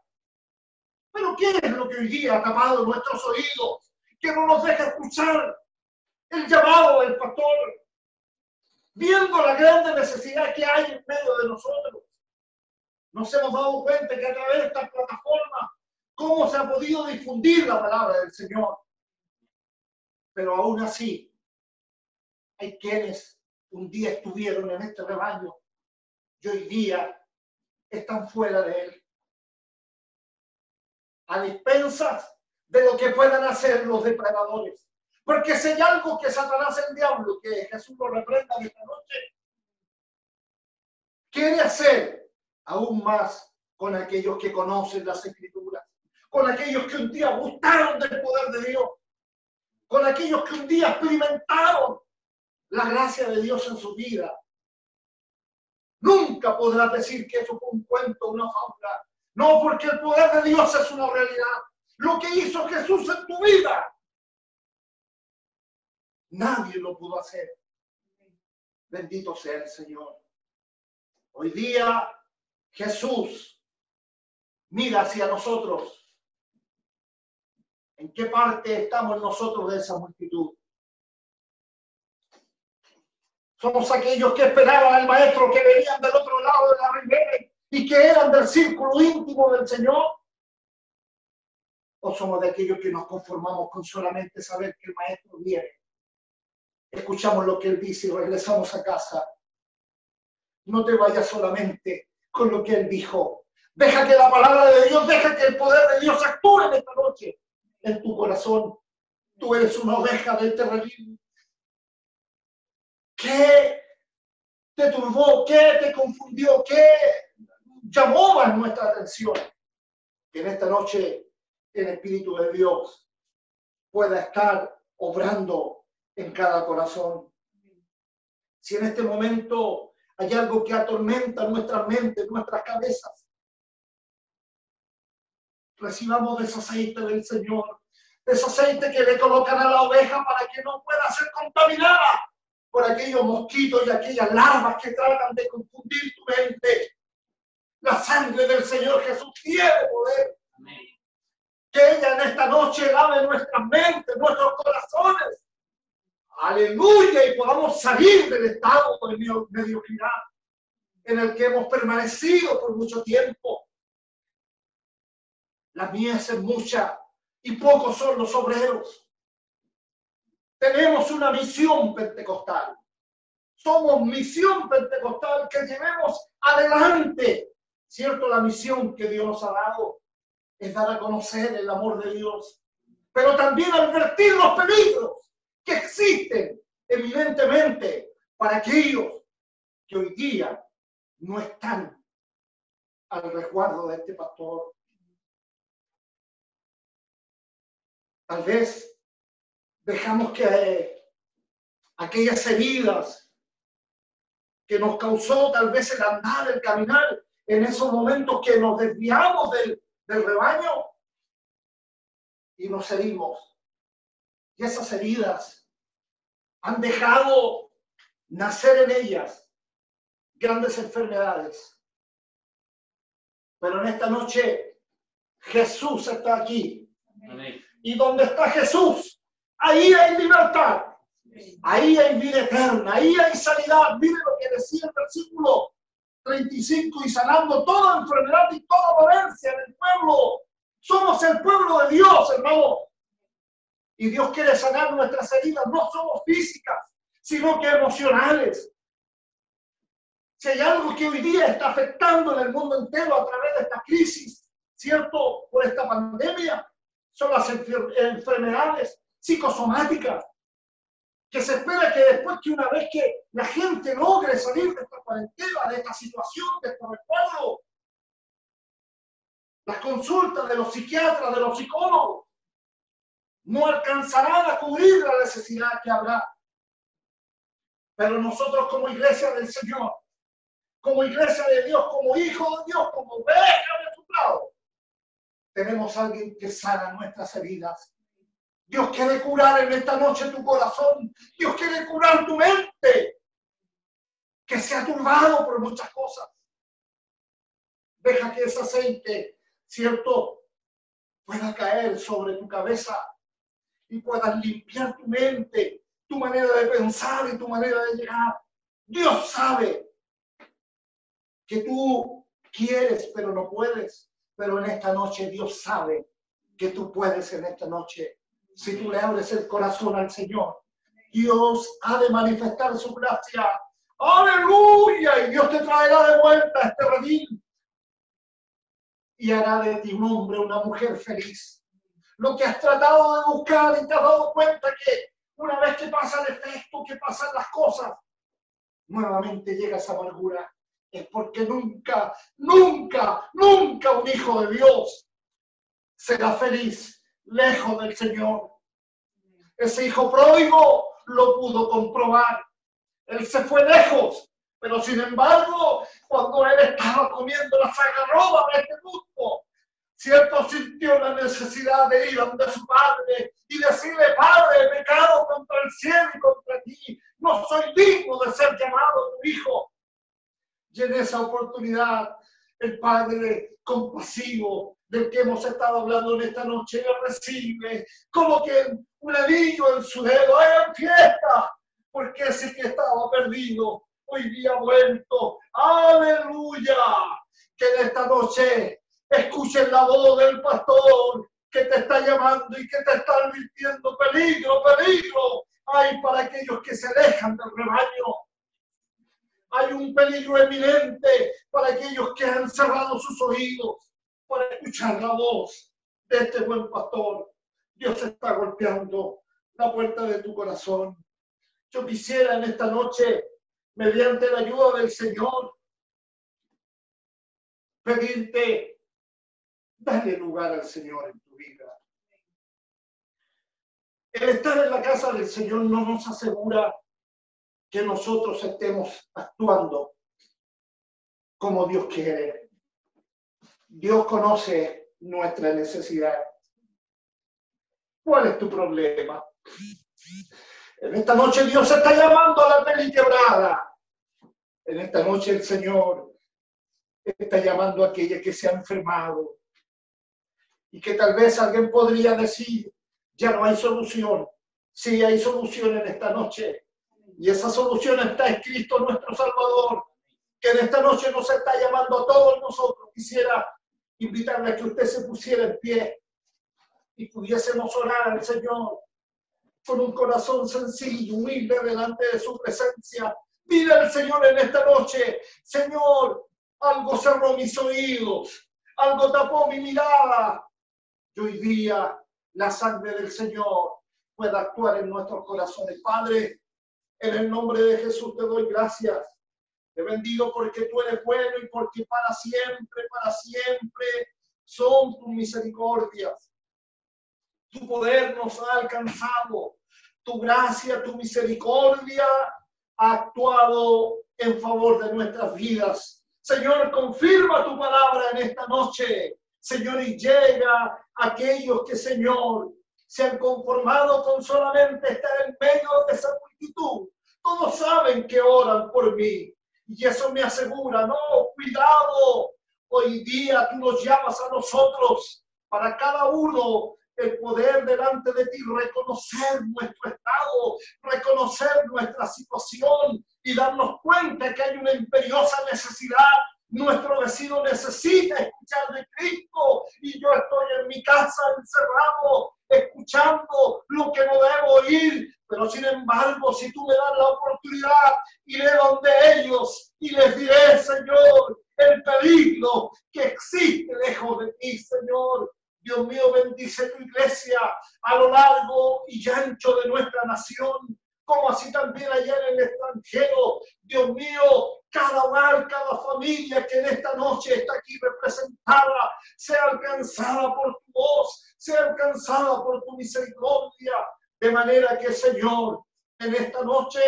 Pero ¿qué es lo que hoy día ha tapado nuestros oídos, que no nos deja escuchar el llamado del pastor? Viendo la grande necesidad que hay en medio de nosotros, nos hemos dado cuenta que a través de esta plataforma, cómo se ha podido difundir la palabra del Señor. Pero aún así, hay quienes un día estuvieron en este rebaño y hoy día están fuera de él, a despensas de lo que puedan hacer los depredadores. Porque si hay algo que Satanás, el diablo, que Jesús lo reprenda esta noche, quiere hacer aún más con aquellos que conocen las Escrituras, con aquellos que un día gustaron del poder de Dios, con aquellos que un día experimentaron la gracia de Dios en su vida. Nunca podrás decir que eso fue un cuento, una fábula. No, porque el poder de Dios es una realidad. Lo que hizo Jesús en tu vida, nadie lo pudo hacer. Bendito sea el Señor. Hoy día Jesús mira hacia nosotros. ¿En qué parte estamos nosotros de esa multitud? Somos aquellos que esperaban al Maestro, que venían del otro lado de la ribera y que eran del círculo íntimo del Señor. ¿O somos de aquellos que nos conformamos con solamente saber que el Maestro viene? Escuchamos lo que Él dice y regresamos a casa. No te vayas solamente con lo que Él dijo. Deja que la palabra de Dios, deja que el poder de Dios actúe en esta noche en tu corazón. Tú eres una oveja de este redil. ¿Qué te turbó? ¿Qué te confundió? ¿Qué llamó más nuestra atención? Que en esta noche el Espíritu de Dios pueda estar obrando en cada corazón. Si en este momento hay algo que atormenta nuestras mentes, nuestras cabezas, recibamos de ese aceite del Señor, de ese aceite que le colocan a la oveja para que no pueda ser contaminada por aquellos mosquitos y aquellas larvas que tratan de confundir tu mente. La sangre del Señor Jesús tiene poder. Amén. Que ella en esta noche lave nuestras mentes, nuestros corazones. Aleluya, y podamos salir del estado de mediocridad en el que hemos permanecido por mucho tiempo. La mies es mucha y pocos son los obreros. Tenemos una misión pentecostal. Somos misión pentecostal que llevemos adelante, ¿cierto? La misión que Dios nos ha dado es dar a conocer el amor de Dios, pero también advertir los peligros que existen evidentemente para aquellos que hoy día no están al resguardo de este pastor. Tal vez dejamos que aquellas heridas que nos causó tal vez el andar, el caminar, en esos momentos que nos desviamos del rebaño y nos herimos. Y esas heridas han dejado nacer en ellas grandes enfermedades. Pero en esta noche Jesús está aquí. Amén. Y donde está Jesús, ahí hay libertad. Ahí hay vida eterna, ahí hay sanidad. Mire lo que decía el versículo 35, y sanando toda enfermedad y toda dolencia en el pueblo. Somos el pueblo de Dios, hermano. Y Dios quiere sanar nuestras heridas, no somos físicas, sino que emocionales. Si hay algo que hoy día está afectando en el mundo entero a través de esta crisis, ¿cierto? Por esta pandemia, son las enfermedades psicosomáticas, que se espera que después que una vez que la gente logre salir de esta cuarentena, de esta situación, de este resguardo, las consultas de los psiquiatras, de los psicólogos, no alcanzarán a cubrir la necesidad que habrá. Pero nosotros como iglesia del Señor, como iglesia de Dios, como hijo de Dios, como oveja de su prado, tenemos a alguien que sana nuestras heridas. Dios quiere curar en esta noche tu corazón. Dios quiere curar tu mente, que se ha turbado por muchas cosas. Deja que ese aceite, ¿cierto?, pueda caer sobre tu cabeza y puedas limpiar tu mente, tu manera de pensar y tu manera de llegar. Dios sabe que tú quieres, pero no puedes. Pero en esta noche Dios sabe que tú puedes en esta noche. Si tú le abres el corazón al Señor, Dios ha de manifestar su gracia. ¡Aleluya! Y Dios te traerá de vuelta a este redil y hará de ti un hombre, una mujer feliz. Lo que has tratado de buscar y te has dado cuenta que una vez que pasa el efecto, que pasan las cosas, nuevamente llega esa amargura. Es porque nunca, nunca, nunca un hijo de Dios será feliz lejos del Señor. Ese hijo pródigo lo pudo comprobar. Él se fue lejos, pero sin embargo, cuando él estaba comiendo las algarrobas de este mundo, cierto, sintió la necesidad de ir ante su padre y decirle: Padre, he pecado contra el cielo y contra ti, no soy digno de ser llamado tu hijo. Y en esa oportunidad, el Padre compasivo del que hemos estado hablando en esta noche le recibe como que un anillo en su dedo. ¡Hagan fiesta! porque ese que estaba perdido hoy día ha vuelto. ¡Aleluya! Que en esta noche escuchen la voz del pastor que te está llamando y que te está advirtiendo: peligro, peligro. Hay para aquellos que se alejan del rebaño. Hay un peligro eminente para aquellos que han cerrado sus oídos para escuchar la voz de este buen pastor. Dios está golpeando la puerta de tu corazón. Yo quisiera en esta noche, mediante la ayuda del Señor, pedirte: dale lugar al Señor en tu vida. El estar en la casa del Señor no nos asegura que nosotros estemos actuando como Dios quiere. Dios conoce nuestra necesidad. ¿Cuál es tu problema? En esta noche Dios está llamando a la peli quebrada. En esta noche el Señor está llamando a aquella que se ha enfermado y que tal vez alguien podría decir: ya no hay solución. Sí, hay solución en esta noche. Y esa solución está en Cristo nuestro Salvador, que en esta noche nos está llamando a todos nosotros. Quisiera invitarle a que usted se pusiera en pie y pudiésemos orar al Señor con un corazón sencillo, humilde, delante de su presencia. Dile al Señor en esta noche: Señor, algo cerró mis oídos, algo tapó mi mirada. Y hoy día la sangre del Señor pueda actuar en nuestros corazones. Padre, en el nombre de Jesús te doy gracias. Te bendigo porque tú eres bueno y porque para siempre son tus misericordias. Tu poder nos ha alcanzado. Tu gracia, tu misericordia ha actuado en favor de nuestras vidas. Señor, confirma tu palabra en esta noche. Señor, y llega a aquellos que, Señor, se han conformado con solamente estar en medio de esa multitud. Todos saben que oran por mí. Y eso me asegura: no, cuidado. Hoy día tú nos llamas a nosotros, para cada uno, el poder delante de ti, reconocer nuestro estado, reconocer nuestra situación y darnos cuenta que hay una imperiosa necesidad. Nuestro vecino necesita escuchar de Cristo y yo estoy en mi casa encerrado, escuchando lo que no debo oír. Pero sin embargo, si tú me das la oportunidad, iré donde ellos y les diré: Señor, el peligro que existe lejos de ti, Señor. Dios mío, bendice tu iglesia a lo largo y ancho de nuestra nación, como así también allá en el extranjero. Dios mío, cada hogar, cada familia que en esta noche está aquí representada, sea alcanzada por tu voz, sea alcanzada por tu misericordia, de manera que, Señor, en esta noche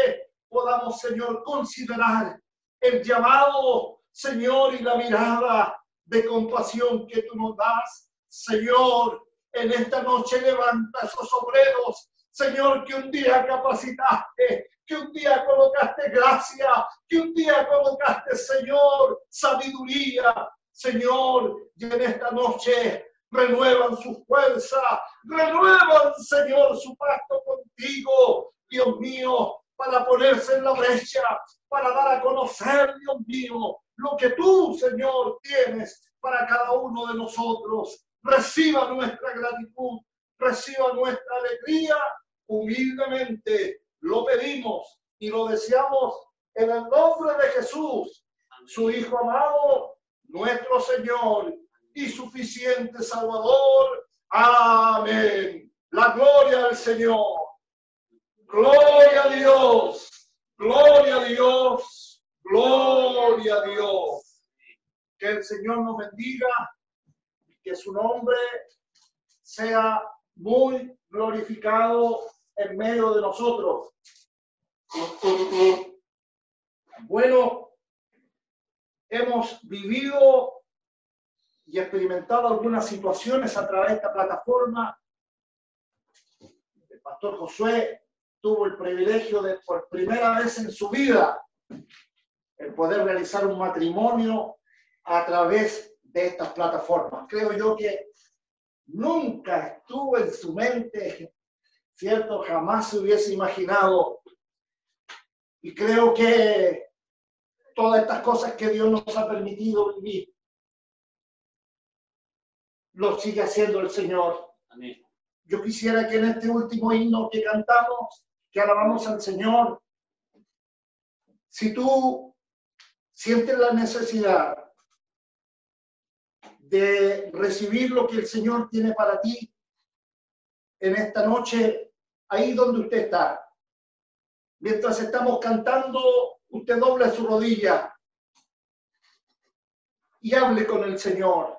podamos, Señor, considerar el llamado, Señor, y la mirada de compasión que tú nos das. Señor, en esta noche levanta esos obreros, Señor, que un día capacitaste, que un día colocaste gracia, que un día colocaste, Señor, sabiduría. Señor, y en esta noche renuevan su fuerza, renuevan, Señor, su pacto contigo, Dios mío, para ponerse en la brecha, para dar a conocer, Dios mío, lo que tú, Señor, tienes para cada uno de nosotros. Reciba nuestra gratitud, reciba nuestra alegría, humildemente lo pedimos y lo deseamos en el nombre de Jesús, su Hijo amado, nuestro Señor y suficiente Salvador. Amén. La gloria al Señor. Gloria a Dios. Gloria a Dios. Gloria a Dios. Que el Señor nos bendiga. Que su nombre sea muy glorificado en medio de nosotros. Bueno, hemos vivido y experimentado algunas situaciones a través de esta plataforma. El pastor Josué tuvo el privilegio de, por primera vez en su vida, el poder realizar un matrimonio a través de estas plataformas. Creo yo que nunca estuvo en su mente, ¿cierto? Jamás se hubiese imaginado Y creo que todas estas cosas que Dios nos ha permitido vivir, lo sigue haciendo el Señor. Amén. Yo quisiera que en este último himno que cantamos, que alabamos al Señor, si tú sientes la necesidad de recibir lo que el Señor tiene para ti en esta noche, ahí donde usted está, mientras estamos cantando, usted doble su rodilla y hable con el Señor.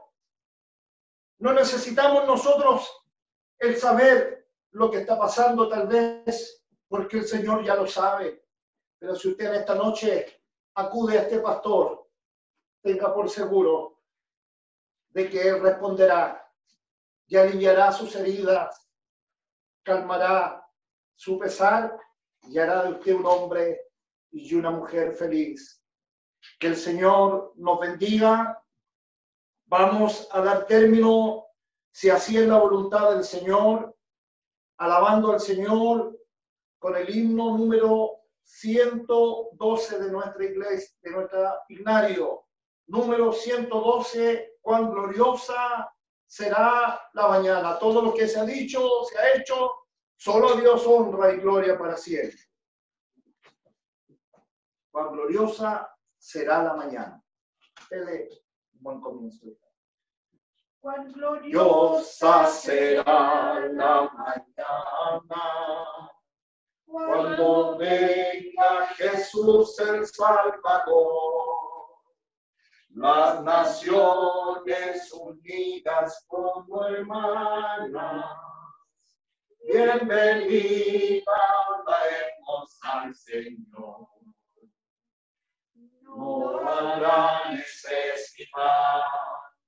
No necesitamos nosotros el saber lo que está pasando, tal vez, porque el Señor ya lo sabe. Pero si usted en esta noche acude a este pastor, tenga por seguro de que Él responderá y aliviará sus heridas, calmará su pesar y hará de usted un hombre y una mujer feliz. Que el Señor nos bendiga. Vamos a dar término, si así es la voluntad del Señor, alabando al Señor con el himno número 112 de nuestra iglesia, de nuestra Ignario. Número 112, cuán gloriosa será la mañana. Todo lo que se ha dicho, se ha hecho, solo a Dios honra y gloria para siempre. Cuán gloriosa será la mañana. Dele un buen comienzo. Cuán gloriosa será la mañana, cuando venga Jesús el Salvador. Las naciones unidas como hermanas, bienvenida traemos al Señor. No habrá necesidad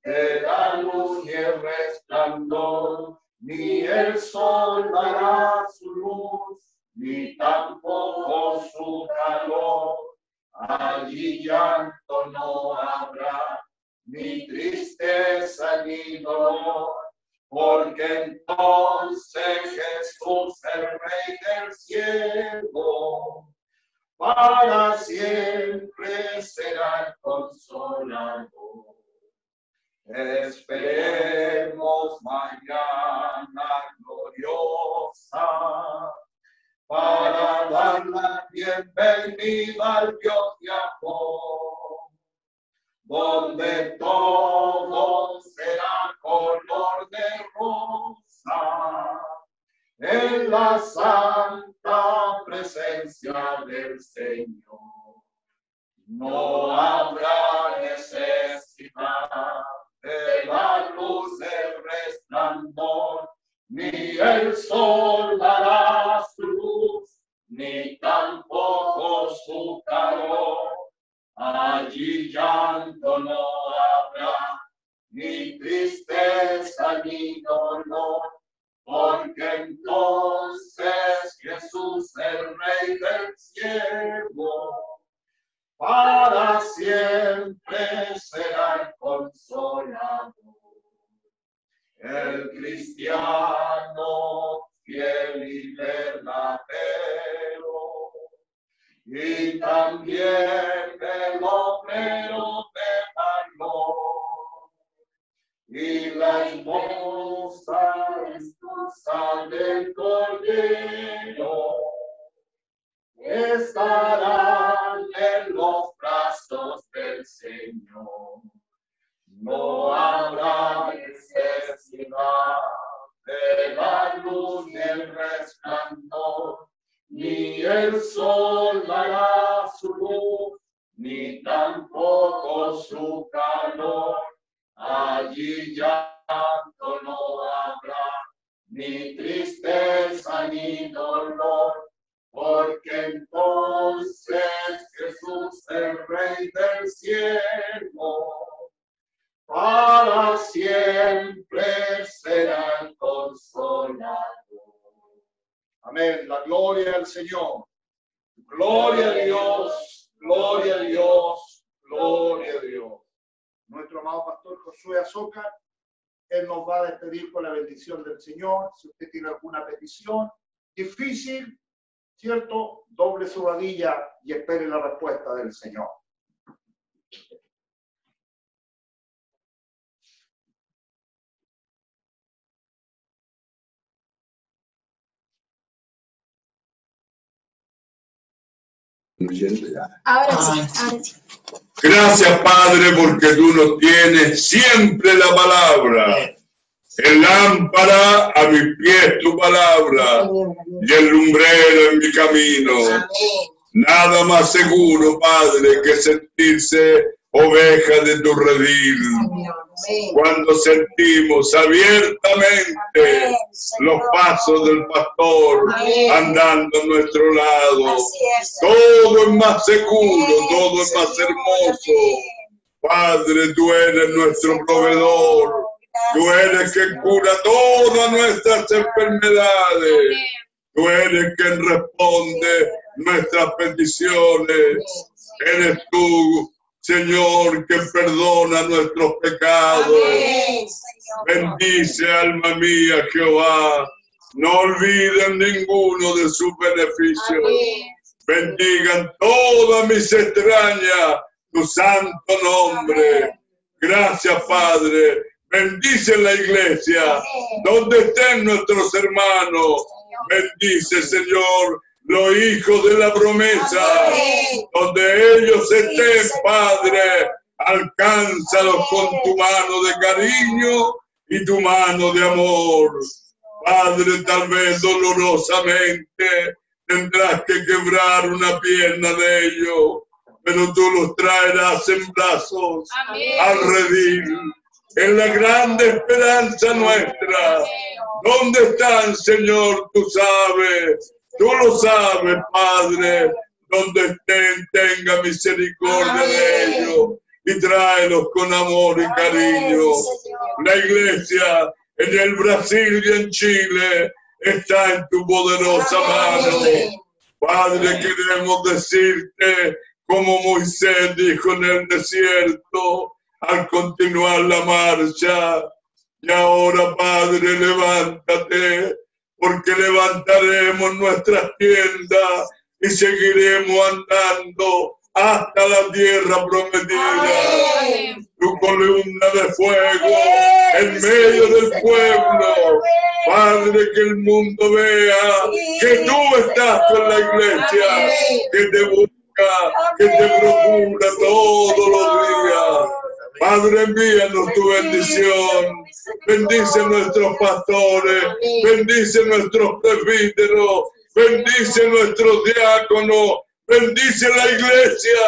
de la luz ni el resplandor, ni el sol dará su luz, ni tampoco su calor. Allí llanto no habrá, ni tristeza ni dolor, porque entonces Jesús, el Rey del cielo, para siempre será el consolador. Esperemos mañana gloriosa, para dar la bienvenida al Dios de amor, donde todo será color de rosa, en la santa presencia del Señor. No habrá necesidad de la luz del resplandor, ni el sol dará su luz, ni tampoco su calor. Allí llanto no habrá, ni tristeza ni dolor, porque entonces Jesús, el Rey del cielo, para siempre será el consolador. El cristiano fiel y verdadero, y también el obrero de valor, y la esposa del Cordero, estarán en los brazos del Señor. No habrá necesidad de la luz ni el resplandor, ni el sol dará su luz, ni tampoco su calor. Allí llanto no habrá, ni tristeza ni dolor, porque entonces Jesús, el Rey del cielo, para siempre será el consolador. Amén. La gloria al Señor. Gloria a Dios, gloria a Dios, gloria a Dios. Nuestro amado pastor Josué Azócar, él nos va a despedir con la bendición del Señor. Si usted tiene alguna petición difícil, ¿cierto? Doble su rodilla y espere la respuesta del Señor. Ahora sí, ahora sí. Gracias, Padre, porque tú nos tienes siempre la palabra. El lámpara a mis pies tu palabra y el lumbrero en mi camino. Nada más seguro, Padre, que sentirse oveja de tu redil. Cuando sentimos abiertamente los pasos del pastor andando a nuestro lado. Todo es más seguro, todo es más hermoso. Padre, tú eres nuestro proveedor. Tú eres quien cura todas nuestras enfermedades. Tú eres quien responde nuestras peticiones. Eres tú, Señor, que perdona nuestros pecados. Bendice, alma mía, Jehová. No olviden ninguno de sus beneficios. Bendigan todas mis extrañas tu santo nombre. Gracias, Padre. Bendice la iglesia, donde estén nuestros hermanos. Bendice, Señor, los hijos de la promesa. Donde ellos estén, Padre, alcánzalos con tu mano de cariño y tu mano de amor. Padre, tal vez dolorosamente tendrás que quebrar una pierna de ellos, pero tú los traerás en brazos al redil. En la grande esperanza nuestra. ¿Dónde están, Señor? Tú sabes, tú lo sabes, Padre. Donde estén, tenga misericordia de ellos y tráelos con amor y cariño. La iglesia en el Brasil y en Chile está en tu poderosa mano. Padre, queremos decirte, como Moisés dijo en el desierto, al continuar la marcha. Y ahora, Padre, levántate, porque levantaremos nuestras tiendas y seguiremos andando hasta la tierra prometida. Tu columna de fuego en medio del pueblo. Padre, que el mundo vea que tú estás con la iglesia, que te busca, que te procura todos los días. Padre, envíanos tu bendición. Bendice nuestros pastores, bendice nuestros presbíteros, bendice nuestros diáconos, bendice la iglesia.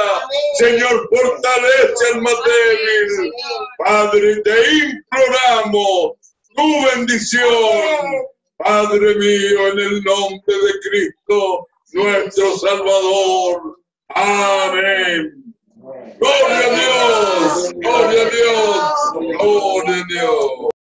Señor, fortalece al más débil. Padre, te imploramos tu bendición. Padre mío, en el nombre de Cristo, nuestro Salvador. Amén. Gloria a Dios, gloria a Dios, gloria